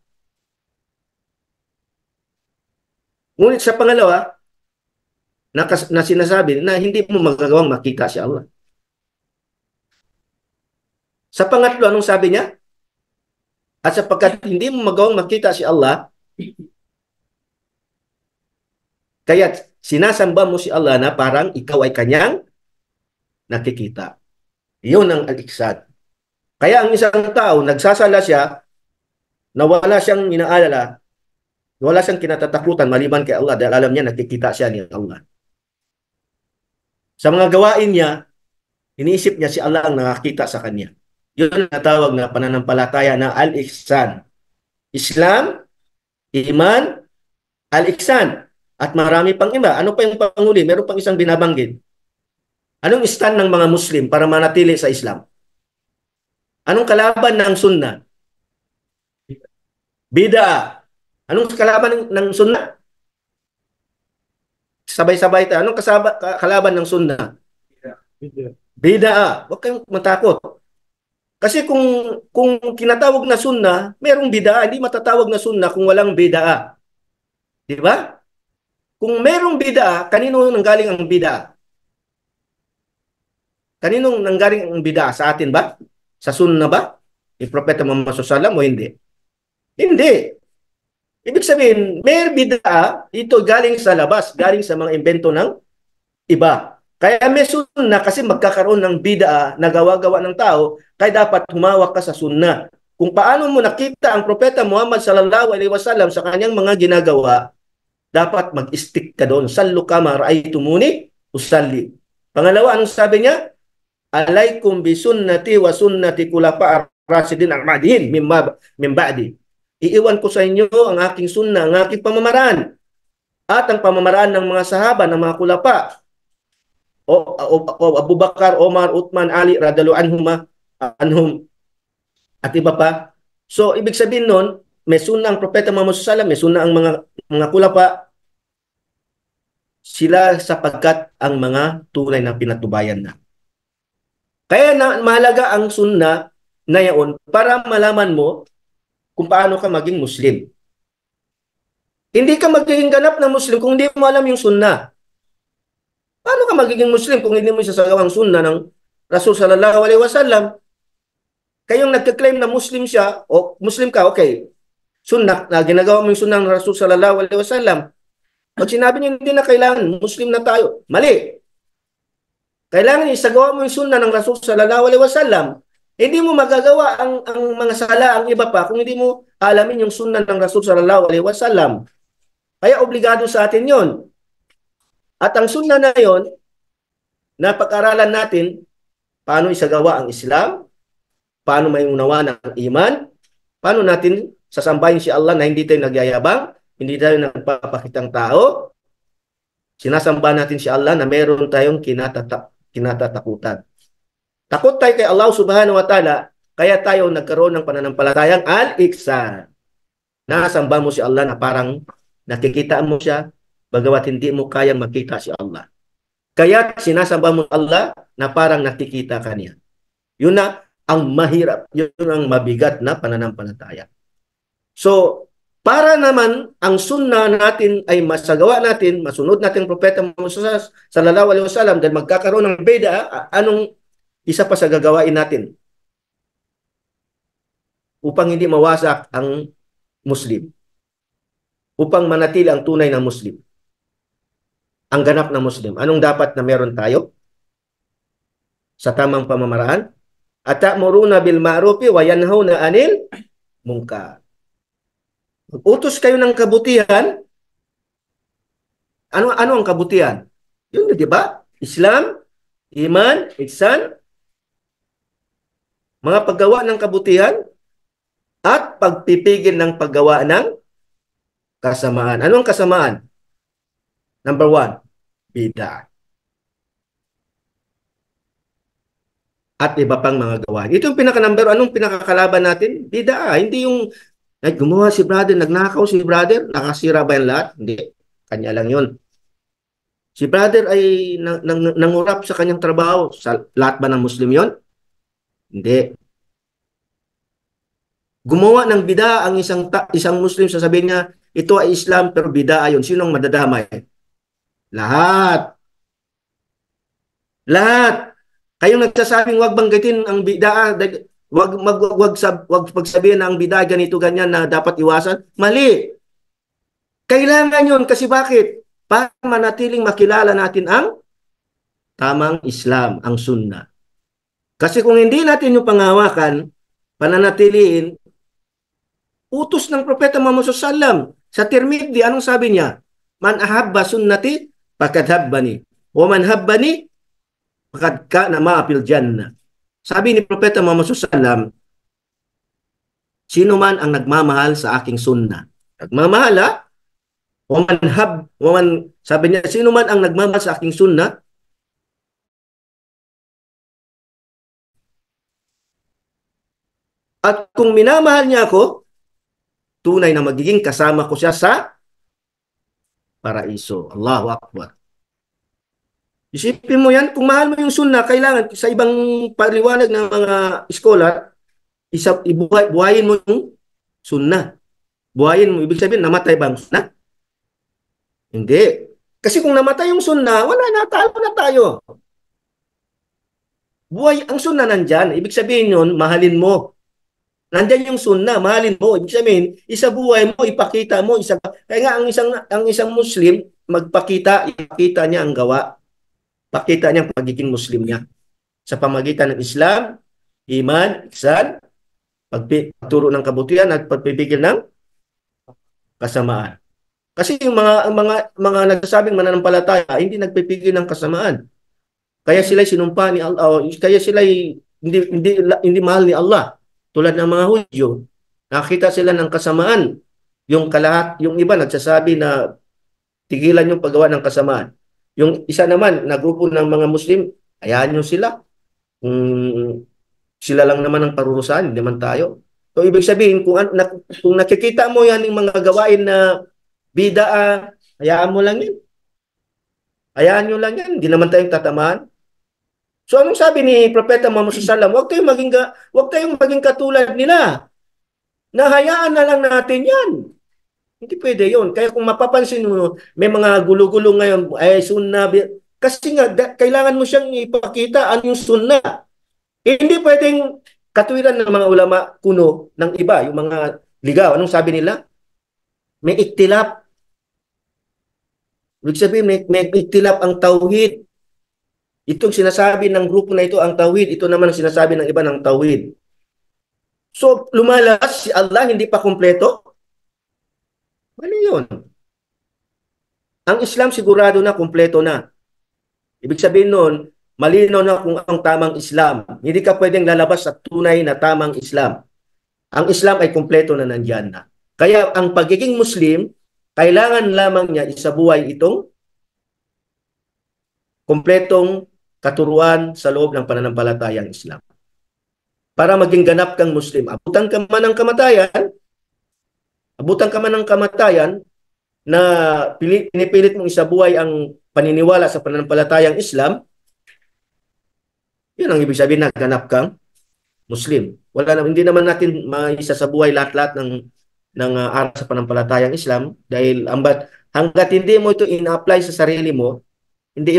Ngunit sa pangalawa, na sinasabi na hindi mo magagawang makita si Allah. Sa pangatlo, anong sabi niya? At sapagkat hindi mo magawang makita si Allah, kaya sinasamba mo si Allah na parang ikaw ay kanyang nakikita. Iyon ang al-iksan. Kaya ang isang tao, nagsasala siya na wala siyang inaalala, wala siyang kinatatakutan maliban kay Allah dahil alam niya nakikita siya ni Allah. Sa mga gawain niya, iniisip niya si Allah ang nakakita sa kanya. Yun ang natawag na pananampalataya na al-iksan. Islam, iman, al-iksan. At marami pang iba. Ano pa yung panguli? Meron pang isang binabanggit. Anong stand ng mga Muslim para manatili sa Islam? Anong kalaban ng sunnah? Bid'ah. Anong kalaban ng sunnah? Sabay-sabay tayo. Anong kalaban ng sunnah? Bid'ah. Huwag kayong matakot. Kasi kung kinatawag na sunnah, merong bid'ah. Hindi matatawag na sunnah kung walang bid'ah. Di ba? Kung merong bid'ah, kanino nanggaling ang bid'ah? Kaninong nanggaling ang bid'ah? Sa atin ba? Sa sunnah ba? Ni Propeta Muhammad sallallahu o hindi? Hindi. Ibig sabihin, may bid'ah, ito galing sa labas, galing sa mga invento ng iba. Kaya may sunnah kasi magkakaroon ng bid'ah na gawa-gawa ng tao, kaya dapat humawak ka sa sunnah. Kung paano mo nakita ang Propeta Muhammad sallallahu alaihi wasallam sa kanyang mga ginagawa, dapat mag-stick ka doon. Sallu kama ra'aytumuni usalli. Pangalawa, anong sabi niya? Alaikum bi sunnati wa sunnati khulafa ar-rasyidin al-mahdiyyin min ba'di. Iiwan ko sa inyo ang aking sunnah, ang aking pamamaraan at ang pamamaraan ng mga sahaba, ng mga khulafa. O Abu Bakar, Omar, Uthman, Ali radhiyallahu anhum at iba pa. So ibig sabihin nun, may sunnah ang Propeta Muhammad sallallahu alaihi wasallam, may sunnah ang mga khulafa, sila sapagkat ang mga tunay na pinatubayan na. Kaya mahalaga ang sunnah na yaon para malaman mo kung paano ka maging Muslim. Hindi ka magiging ganap na Muslim kung hindi mo alam yung sunnah. Paano ka magiging Muslim kung hindi mo isasagawa ang sunnah ng Rasul sallallahu alaihi wasallam? Kayong nagka-claim na Muslim siya, o Muslim ka, okay. Sunnah, na ginagawa mo yung sunnah ng Rasul sallallahu alaihi wasallam. Pag sinabi niyo hindi na kailangan, Muslim na tayo. Mali. Kailangan isagawa mo yung sunnah ng Rasul sallallahu alaihi wasallam. Hindi mo magagawa ang mga sala, ang iba pa, kung hindi mo alamin yung sunnah ng Rasul sallallahu alaihi wasallam. Kaya obligado sa atin yon. At ang sunnah na yon, napag-aralan natin paano isagawa ang Islam, paano may unawa ng iman, paano natin sasambahin si Allah na hindi tayo nagyayabang, hindi tayo nagpapakitang tao. Sinasamba natin si Allah na meron tayong kinatatakutan. Takot tayo kay Allah subhanahu wa ta'ala, kaya tayo nagkaroon ng pananampalatayang al-iksan. Nasamba mo si Allah na parang nakikita mo siya, bagamat hindi mo kayang makita si Allah. Kaya sinasamba mo Allah na parang nakikita ka niya. Yun na ang mahirap, yun ang mabigat na pananampalataya. So, para naman ang sunnah natin ay masagawa natin, masunod natin ang Propeta Muhammad sallallahu alaihi wasallam dahil magkakaroon ng bid'ah, anong isa pa sa gagawain natin upang hindi mawasak ang Muslim, upang manatili ang tunay na Muslim, ang ganap na Muslim? Anong dapat na meron tayo? sa tamang pamamaraan? At ta'muruna bil ma'rufi wa yanhauna 'anil munkar. Mag-utos kayo ng kabutihan. Ano ang kabutihan? Yun, di ba? Islam, iman, ihsan, mga paggawa ng kabutihan at pagpipigil ng paggawa ng kasamaan. Anong kasamaan? Number 1, bid'ah. At iba pang mga gawain. Ito yung pinaka-number, anong pinakakalaban natin? Bid'ah. Hindi yung gumawa si brother, nagnakaw si brother, nakasira ba yung lahat? Hindi. Kanya lang yun. Si brother ay nangurap sa kanyang trabaho. Sa lahat ba ng Muslim yun? Hindi. Gumawa ng bid'ah ang isang Muslim, sasabihin niya, ito ay Islam pero bid'ah yun. Sinong madadamay? Lahat. Lahat. Kayong nagsasabing wag banggitin ang bid'ah, wag pagsabihin na ang bid'ah ganito ganyan na dapat iwasan. Mali. Kailangan yun kasi bakit? Para manatiling makilala natin ang tamang Islam, ang Sunnah. Kasi kung hindi natin yung pangawakan, pananatiliin, utos ng Propeta Muhammad SAW sa Tirmidhi, anong sabi niya? Man ahabba sunnati, fakadhabbani. O man habbani, fakad kana ma'afil jannah. Sabi ni Propeta Muhammad SAW, sino man ang nagmamahal sa aking sunnah? Nagmamahal ha? Sabi niya, sino man ang nagmamahal sa aking sunnah, at kung minamahal niya ako, tunay na magiging kasama ko siya sa paraiso. Allahu Akbar. Isipin mo yan, kung mahal mo yung sunnah, kailangan sa ibang paliwanag ng mga scholar, buhayin mo yung sunnah. Buhayin mo, ibig sabihin, namatay ba ang sunnah? Hindi. Kasi kung namatay yung sunnah, wala na, talo na tayo. Buhay, ang sunnah nandyan. Ibig sabihin yun, mahalin mo. Nandyan yung sunnah, mahalin mo. Ibig sabihin, isa buhay mo, ipakita mo. Kaya nga, ang isang Muslim, ipakita niya ang gawa. Pakita niya ang pagiging Muslim niya. Sa pamagitan ng Islam, iman, ihsan, pagturo ng kabutihan at pagpipigil ng kasamaan. Kasi yung mga nagsasabing mananampalataya, hindi nagpipigil ng kasamaan. Kaya sila sinumpa ni Allah, kaya sila hindi mahal ni Allah. Tulad ng mga Hudyo, nakita sila ng kasamaan. Yung iba nagsasabi na tigilan yung paggawa ng kasamaan. Yung isa naman, na grupo ng mga Muslim, hayaan nyo sila. Sila lang naman ang parurusahan, hindi naman tayo. So, ibig sabihin, kung nakikita mo yan yung mga gawain na bid'ah, hayaan mo lang yan. Hayaan nyo lang yan, hindi naman tayong tatamaan. So, anong sabi ni Propeta Muhammad SAW? Huwag kayong maging katulad nila. Nahayaan na lang natin yan. Hindi pwede yun. Kaya kung mapapansin mo, may mga gulo-gulo ngayon, ay sunnah. Kasi nga, kailangan mo siyang ipakita ano yung sunnah. Hindi pwedeng katwiran ng mga ulama kuno ng iba, yung mga ligaw. Anong sabi nila? May iktilap. Ibig sabihin, may iktilap ang tauhid. Itong sinasabi ng grupo na ito ang tauhid. Ito naman ang sinasabi ng iba ng tauhid. So, lumalas si Allah, hindi pa kumpleto. Ano yun? Ang Islam sigurado na, kumpleto na. Ibig sabihin nun, malinaw na kung ang tamang Islam. Hindi ka pwedeng lalabas sa tunay na tamang Islam. Ang Islam ay kumpleto na nandyan na. Kaya ang pagiging Muslim, kailangan lamang niya isabuhay itong kumpletong katuruan sa loob ng pananampalatayang Islam. Para maging ganap kang Muslim, abutan ka man ng kamatayan na pinipilit mong isabuhay ang paniniwala sa pananampalatayang Islam, yun ang ibig sabihin na ganap kang Muslim. Hindi naman natin maisasabuhay lahat-lahat ng aral sa pananampalatayang Islam dahil hanggat hindi mo ito ina-apply sa sarili mo, hindi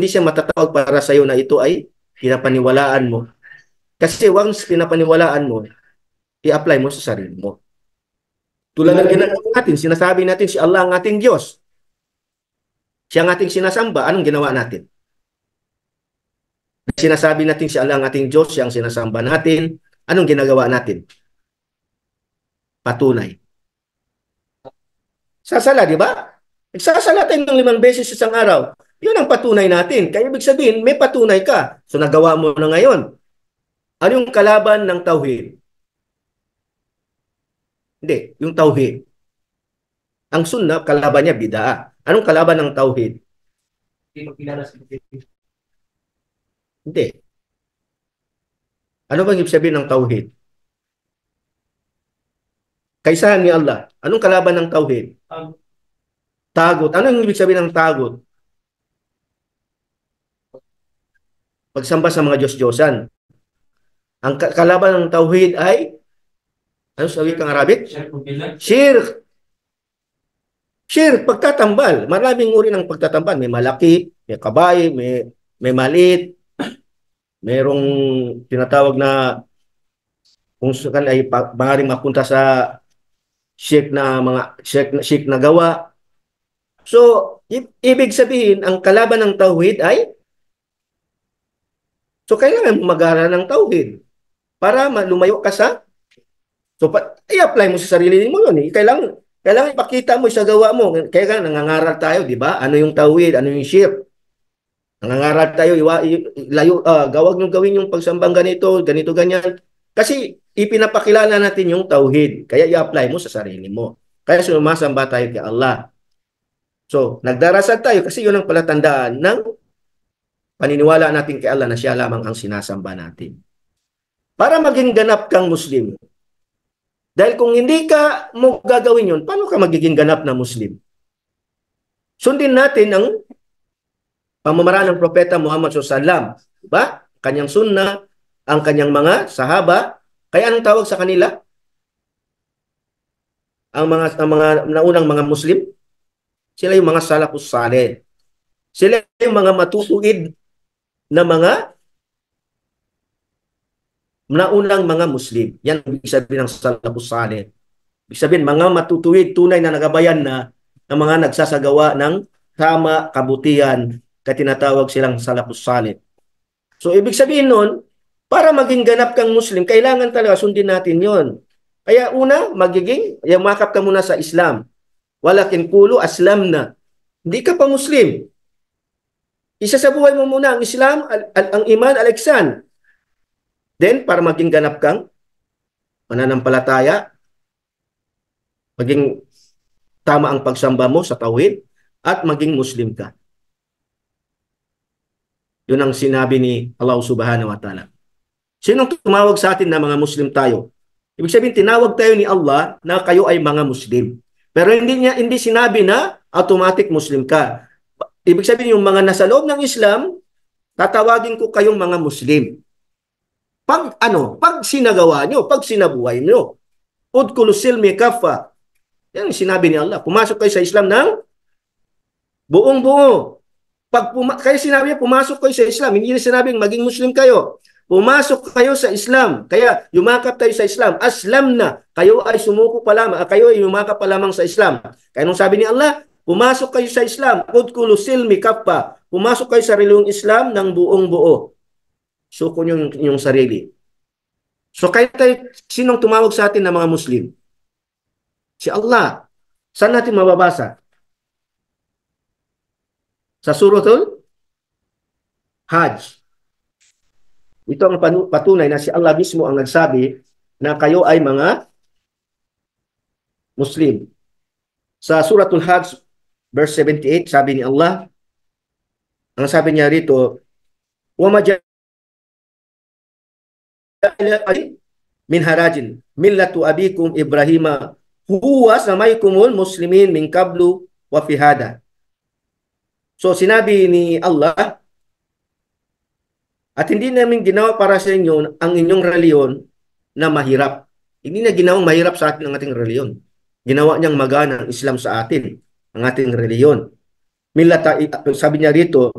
siya matatawag para sa iyo na ito ay pinapaniwalaan mo. Kasi once pinapaniwalaan mo, i-apply mo sa sarili mo. Tulad ng ginagawa natin, sinasabi natin si Allah ang ating Diyos. Siya ang ating sinasamba, anong ginawa natin? sinasabi natin si Allah ang ating Diyos, siya ang sinasamba natin, anong ginagawa natin? Patunay. Sasala, di ba? Nagsasala tayo ng 5 beses sa isang araw. Yun ang patunay natin. Kaya ibig sabihin, may patunay ka. So nagawa mo na ngayon. Ano yung kalaban ng tauhid? Hindi, yung tauhid. Ang sunnah, kalaban niya, bid'ah. Anong kalaban ng tauhid? Hindi. Ano bang ibig sabihin ng tauhid? Kaisahan ni Allah. Anong kalaban ng tauhid? Tagot. Ano yung ibig sabihin ng tagot? Pagsamba sa mga Diyos-Diyosan. Ang kalaban ng tauhid ay, ano sabi kang Arabic? Shirk. Shirk, pagtatambal. Maraming uri ng pagtatambal. May malaki, may kabay, may maliit. Merong tinatawag na kung saan ay maaaring mapunta sa shirk na mga shirk na gawa. So, ibig sabihin, ang kalaban ng tauhid ay so kailangan mag-aaral ng tauhid para lumayo ka sa so i-apply mo sa sarili mo yun. Kailangan ipakita mo sa gawa mo. Kaya nangangaral tayo, di ba? Ano yung tauhid, ano yung shirk. Nangangaral tayo, gawag nyo gawin yung pagsambang ganito, ganyan. Kasi ipinapakilala natin yung tauhid. Kaya i-apply mo sa sarili mo. Kaya sumasamba tayo kay Allah. So, nagdarasal tayo kasi yun ang palatandaan ng paniniwala natin kay Allah na siya lamang ang sinasamba natin. Para maging ganap kang Muslim. Dahil kung hindi ka mo gagawin yun, paano ka magiging ganap na Muslim? Sundin natin ang pamamaraan ng Propeta Muhammad SAW. Diba? Kanyang sunnah, ang kanyang mga sahaba. Kaya anong tawag sa kanila? Ang mga naunang mga Muslim? Sila yung mga salafus saleh. Sila yung mga matutuwid na mga naunang mga Muslim. Yan ang ibig sabihin ng salafus saleh. Ibig sabihin, mga matutuwid, tunay na nagabayan na ng mga nagsasagawa ng tama, kabutihan, kaya tinatawag silang salafus saleh. So, ibig sabihin nun, para maging ganap kang Muslim, kailangan talaga sundin natin yon. Kaya una, yumakap ka muna sa Islam. Walakin qulu aslamna. Hindi ka pa Muslim. Isa sa buhay mo muna ang Islam, ang iman, al-ihsan. Then, para maging ganap kang mananampalataya, maging tama ang pagsamba mo sa tauhid, at maging Muslim ka. Yun ang sinabi ni Allah subhanahu wa ta'ala. Sinong tumawag sa atin na mga Muslim tayo? Ibig sabihin, tinawag tayo ni Allah na kayo ay mga Muslim. Pero hindi sinabi na automatic Muslim ka. Ibig sabihin, yung mga nasa loob ng Islam, tatawagin ko kayong mga Muslim. Pag sinagawa nyo, pag sinabuhay nyo, udkhulu silmi kaffa. Yan ang sinabi ni Allah. Pumasok kayo sa Islam ng buong-buo. Kaya sinabi niya, pumasok kayo sa Islam. Hindi na sinabing maging Muslim kayo. Pumasok kayo sa Islam. Kaya yumakap tayo sa Islam. Aslam na. Kayo ay sumuko pa lamang. Kayo ay yumakap pa lamang sa Islam. Kaya nung sabi ni Allah, pumasok kayo sa Islam. Udkhulu silmi kaffa. Pumasok kayo sa reliyong Islam ng buong buo. Suko yung sarili. So kaya tayo, sinong tumawag sa atin na mga Muslim? Si Allah. Saan natin mababasa? Sa Suratul Hajj. Ito ang patunay na si Allah mismo ang nagsabi na kayo ay mga Muslim. Sa Suratul Hajj, verse 78, sabi ni Allah, ang sabi niya rito, وَمَا جَعَلَ مِنْ هَرَاجٍ مِلَّةُ أَبِيكُمْ إِبْرَاهِيمَ هُوَ سَمَيْكُمُ الْمُسْلِمِينَ مِنْ قَبْلُ وَفِي هَذَا. So sinabi ni Allah, at hindi namin ginawa para sa inyo ang inyong reliyon na mahirap. Hindi na ginawang mahirap sa atin ang ating reliyon. Ginawa niyang magana ang Islam sa atin, ang ating reliyon. Sabi niya rito,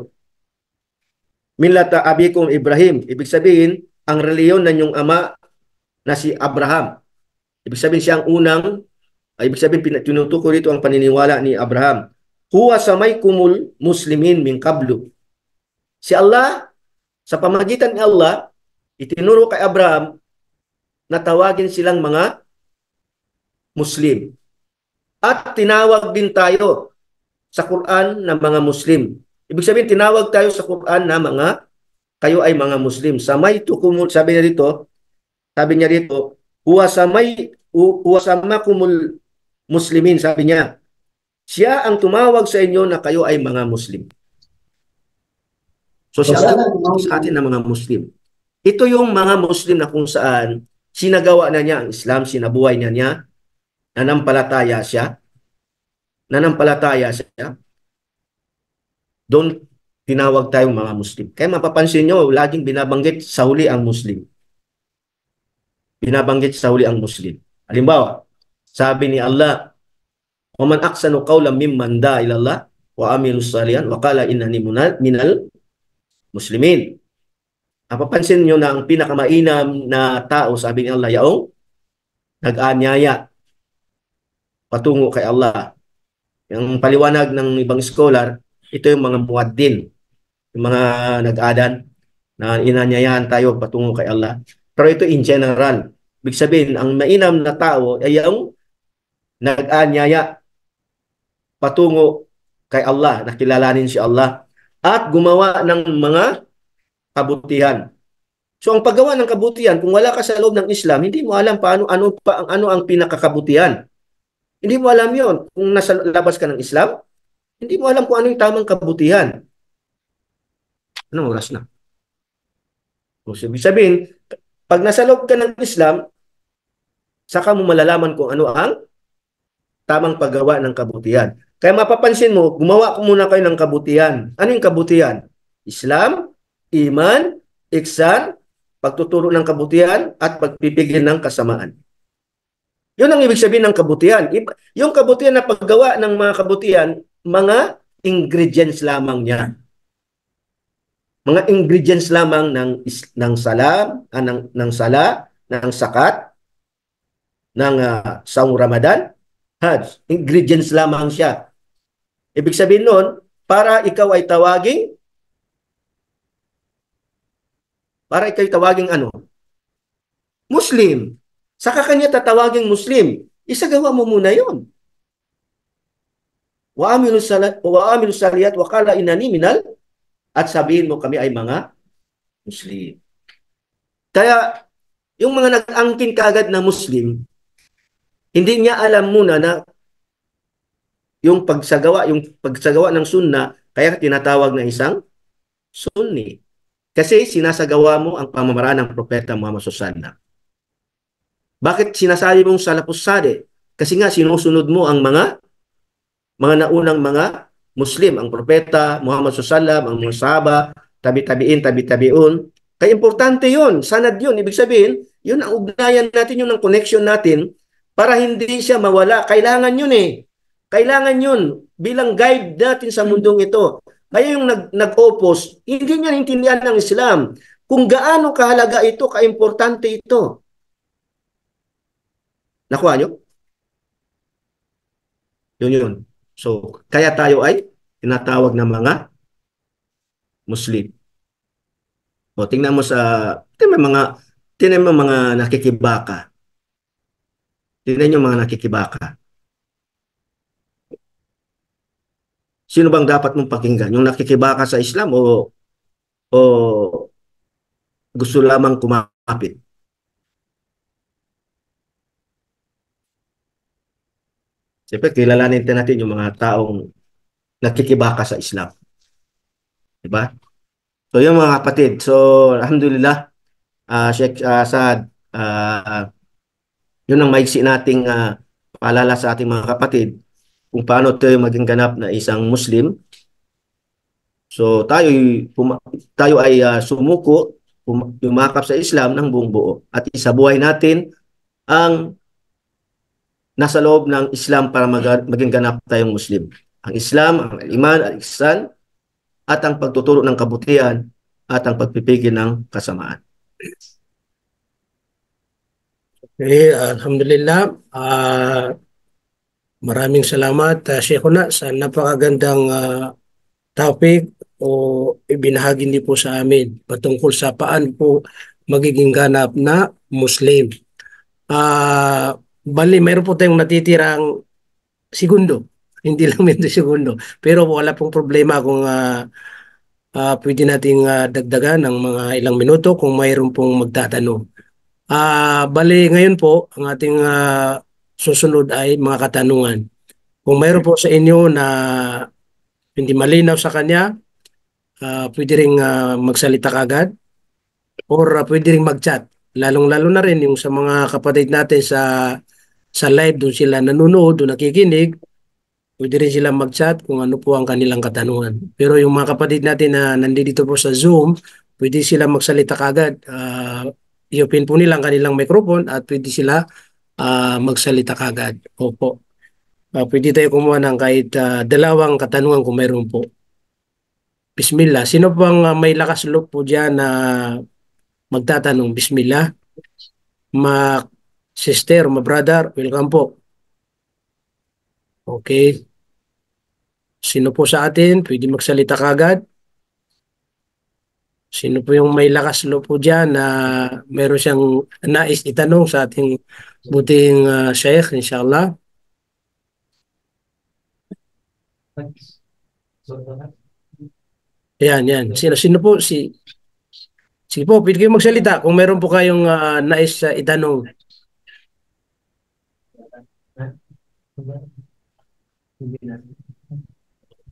Millata abikum Ibrahim. Ibig sabihin, ang reliyon ng inyong ama na si Abraham. Ibig sabihin siya ang ibig sabihin, tinutukoy rito ang paniniwala ni Abraham. Huwa samaykumul muslimin min qablu. Si Allah Sa pamagitan ni Allah, itinuro kay Abraham na tawagin silang mga Muslim. At tinawag din tayo sa Quran na mga Muslim. Ibig sabihin, tinawag tayo sa Quran na kayo ay mga Muslim. Sabi niya dito, huwa samakumul muslimin, sabi niya. Siya ang tumawag sa inyo na kayo ay mga Muslim. So siya ang tumawag sa atin na mga Muslim. Ito yung mga Muslim na kung saan sinagawa na niya ang Islam, sinabuhay niya, nanampalataya siya, doon tinawag tayong mga Muslim. Kaya mapapansin nyo, laging binabanggit sa huli ang Muslim. Binabanggit sa huli ang Muslim. Halimbawa, sabi ni Allah, "Waman aksanu qawlan mimman da'a ila Allah wa amilus salihan wa qala innani minal muslimin." Mapapansin nyo na ang pinakamainam na tao, sabi ni Allah, yaong nag-anyaya patungo kay Allah. Yung paliwanag ng ibang scholar, ito yung mga muwaddin, yung mga nag-adan na inanyayahan tayo patungo kay Allah. Pero ito in general. Ibig sabihin, ang mainam na tao ay yung nag-anyaya patungo kay Allah, nakilalanin si Allah, at gumawa ng mga kabutihan. So ang paggawa ng kabutihan, kung wala ka sa loob ng Islam, hindi mo alam ano ang pinakakabutihan. Hindi mo alam yon. Kung nasa labas ka ng Islam, hindi mo alam kung ano yung tamang kabutihan. Anong oras na? So, ibig sabihin, pag nasa loob ka ng Islam, saka mo malalaman kung ano ang tamang paggawa ng kabutihan. Kaya mapapansin mo, gumawa ko muna kayo ng kabutihan. Ano yung kabutihan? Islam, iman, ihsan, pagtuturo ng kabutihan, at pagpipigil ng kasamaan. Yun ang ibig sabihin ng kabutihan. Yung kabutihan na paggawa ng mga kabutihan, mga ingredients lamang niya. Mga ingredients lamang ng salam, ng sala, ng sakat, ng saung Ramadan, Hajj. Ingredients lamang siya. Ibig sabihin nun, para ikaw ay tawaging ano? Muslim. Saka kanya tatawaging Muslim. Isagawa mo muna yon. Wa amilus saliyat wa qala innani minal, at sabihin mo kami ay mga Muslim. Kaya yung mga nag-angkin kaagad na Muslim, hindi niya alam muna na yung pagsagawa ng sunna, kaya tinatawag na isang sunni. Kasi sinasagawa mo ang pamamaraan ng Propeta Muhammad SAW. Bakit sinasabi mong salafus salih? Kasi nga sinusunod mo ang mga naunang mga Muslim, ang Propeta Muhammad SAW, ang mga sahaba, tabi-tabiun. Kaya importante yun, sanad yun. Ibig sabihin, yun ang ugnayan natin, yun ang connection natin para hindi siya mawala. Kailangan yun eh. Kailangan yun bilang guide natin sa mundong ito. Kaya yung nag-oppose, hindi niya intindihan ng Islam kung gaano kahalaga ito, kaimportante ito. Nakuha nyo? Yun. So, kaya tayo ay tinatawag na mga Muslim. O, tingnan mo mga nakikibaka. Tingnan nyo mga nakikibaka. Sino bang dapat mong pakinggan? Yung nakikibaka sa Islam o gusto lamang kumapit? Siyempre, kilalanin natin yung mga taong nakikibaka sa Islam. Diba? So, yung mga kapatid. So, alhamdulillah, Sheikh Saad, yun ang maiksi nating paalala sa ating mga kapatid kung paano tayo maging ganap na isang Muslim. So, tayo ay sumuko, yumakap sa Islam ng buong buo. At isabuhay natin ang nasa loob ng Islam para maging ganap tayong Muslim. Ang Islam, ang iman, ang ihsan, at ang pagtuturo ng kabutihan, at ang pagpipigil ng kasamaan. Okay, alhamdulillah. Maraming salamat, Sheikhuna, sa napakagandang topic o ibinahagi niyo po sa amin patungkol sa paano po magiging ganap na Muslim. Bali, mayroon po tayong natitirang segundo. Hindi lang 20 segundo. Pero wala pong problema kung pwede nating dagdagan ng mga ilang minuto kung mayroon pong magtatanong. Bali, ngayon po, ang ating susunod ay mga katanungan. Kung mayroon po sa inyo na hindi malinaw sa kanya, pwede rin magsalita kagad or pwede rin mag-chat. Lalong-lalo na rin yung sa mga kapatid natin sa live, doon sila nanonood, doon nakikinig, pwede rin sila mag-chat kung ano po ang kanilang katanungan. Pero yung mga kapatid natin na nandito po sa Zoom, pwede sila magsalita kagad. I-open po nila ang kanilang microphone at pwede sila magsalita kagad. Opo. Pwede tayo kumuha ng kahit dalawang katanungan kung mayroon po. Bismillah. Sino po ang may lakas loob po dyan na magtatanong? Bismillah. Ma-sister, ma-brother, welcome po. Okay. Sino po sa atin? Pwede magsalita kagad. Sino po yung may lakas loob po dyan na meron siyang nais itanong sa ating buting Sheikh, inshallah? Yan. Sino po? Sige po, pwede kayo magsalita kung meron po kayong nais itanong.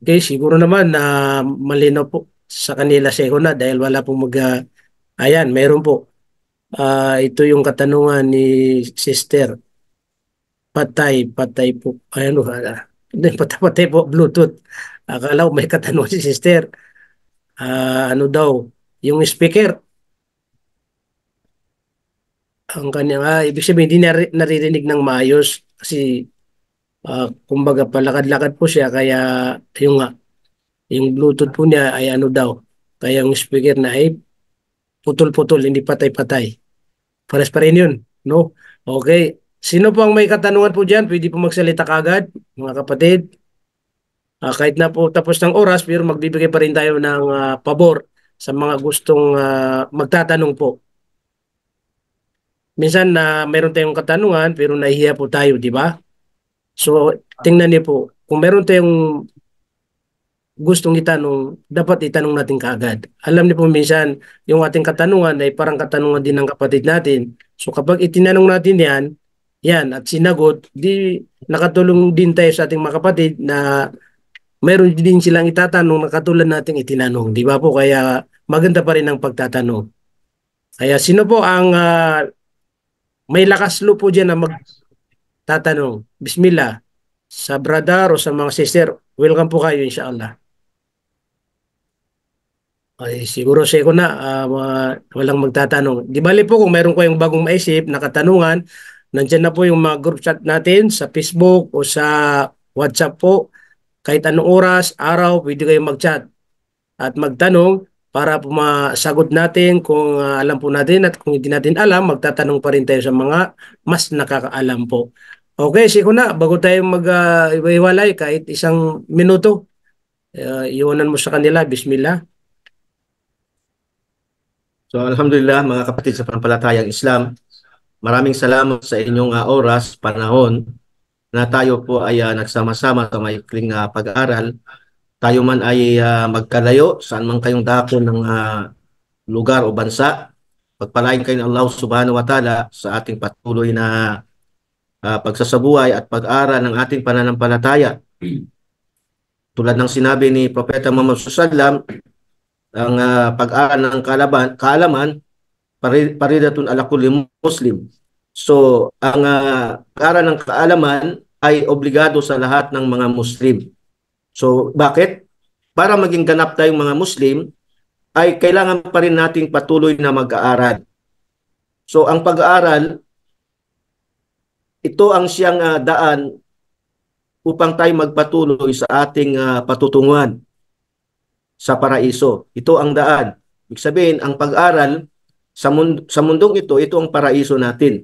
Okay, siguro naman na malinaw po sa kanila na dahil wala pong ayan, meron po. Ito yung katanungan ni Sister. Patay po. Ayan, patay po, Bluetooth. Akala ko may katanungan si Sister. Ano daw, yung speaker. Ang kanyang, ibig sabihin, hindi naririnig ng maayos kasi kumbaga palakad-lakad po siya kaya yung Bluetooth po niya ay ano daw. Kaya yung speaker na ay putol-putol, hindi patay-patay. Pares pa rin yun, no? Okay. Sino po ang may katanungan po dyan? Pwede po magsalita kagad, mga kapatid. Kahit na po tapos ng oras, pero magbibigay pa rin tayo ng pabor sa mga gustong magtatanong po. Minsan mayroon tayong katanungan pero nahihiya po tayo, di ba? So, tingnan niyo po, kung meron tayong gustong itanong, dapat itanong natin kaagad. Alam niyo po minsan, yung ating katanungan ay parang katanungan din ng kapatid natin. So, kapag itinanong natin yan at sinagot, di nakatulong din tayo sa ating mga kapatid na mayroon din silang itatanong na katulad nating itinanong. Di ba po? Kaya maganda pa rin ang pagtatanong. Kaya sino po ang may lakas loob po dyan na magtatanong? Bismillah. Sa brother o sa mga sister, welcome po kayo inshallah. Ay, siguro siya ko na walang magtatanong. Di bali po kung mayroon kayong bagong maisip na katanungan, nandyan na po yung mga group chat natin sa Facebook o sa WhatsApp po. Kahit anong oras, araw, pwede kayong mag-chat at magtanong para po masagot natin kung alam po natin at kung hindi natin alam, magtatanong pa rin tayo sa mga mas nakakaalam po. Okay, sige na, bago tayo mag-iwalay kahit isang minuto, iwanan mo sa kanila, bismillah. So alhamdulillah mga kapatid sa panampalatayang Islam, maraming salamat sa inyong oras, panahon na tayo po ay nagsama-sama sa maikling pag-aaral. Tayo man ay magkalayo, saan man kayong dako ng lugar o bansa. Pagpalain kayo ng Allah subhanahu wa ta'ala sa ating patuloy na pagsasabuhay at pag-aaral ng ating pananampalataya. Tulad ng sinabi ni Propeta Muhammad SAW, ang pag-aaral ng kaalaman, paridatun ala kulli Muslim. So, ang pag-aaral ng kaalaman ay obligado sa lahat ng mga Muslim. So, bakit? Para maging ganap tayong mga Muslim, ay kailangan pa rin nating patuloy na mag-aaral. So, ang pag-aaral, ito ang siyang daan upang tayo magpatuloy sa ating patutunguhan sa paraiso. Ito ang daan. Ibig sabihin, ang pag-aaral sa mundong ito ang paraiso natin.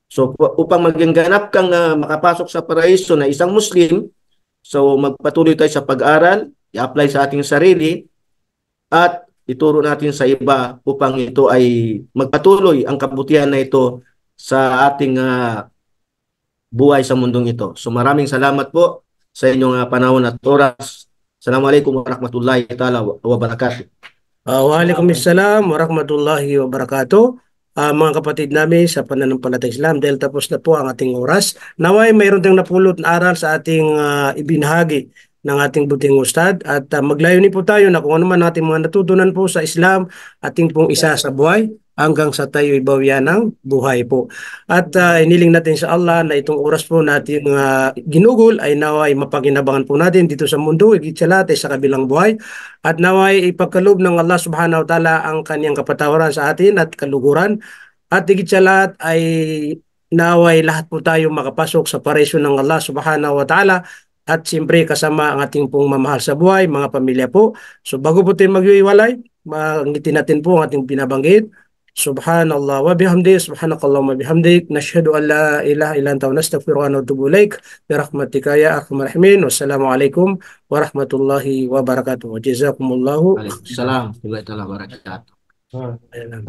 So, upang maging ganap kang makapasok sa paraiso na isang Muslim, so magpatuloy tayo sa pag-aaral, i-apply sa ating sarili, at ituro natin sa iba upang ito ay magpatuloy ang kabutihan na ito sa ating buhay sa mundong ito. So maraming salamat po sa inyong panahon at oras. Assalamualaikum warahmatullahi ta'ala wabarakatuh. Waalaikumsalam warahmatullahi wabarakatuh. Mga kapatid namin sa pananampalatayang Islam, dahil tapos na po ang ating oras, naway mayroon tayong napulot na aral sa ating ibinahagi ng ating buting ustad, at maglayunin po tayo na kung ano man ating mga natutunan po sa Islam, ating pong isa sa buhay hanggang sa tayo ibawian ng buhay po. At iniling natin sa Allah na itong oras po natin ginugol ay naway mapaginabangan po natin dito sa mundo, higit sa lahat ay sa kabilang buhay, at naway ipagkaloob ng Allah subhanahu wa ta'ala ang kanyang kapatawaran sa atin at kaluguran, at higit sa lahat ay naway lahat po tayo makapasok sa parisyon ng Allah subhanahu wa ta'ala, at siyempre kasama ang ating pong mamahal sa buhay, mga pamilya po. So bago po tayo mag-iwalay, magitin natin po ang ating binabanggit. Subhanallah wa bihamdi, subhanakallahumma bihamdik, nashhadu an la ilaha illa anta wa nastaghfiruka wa natubu ilaik, bi rahmatika ya arhamar rahimin. Wassalamualaikum warahmatullahi wabarakatuh. Jazakumullahu. Waalaikumsalam warahmatullahi wabarakatuh. Ayan.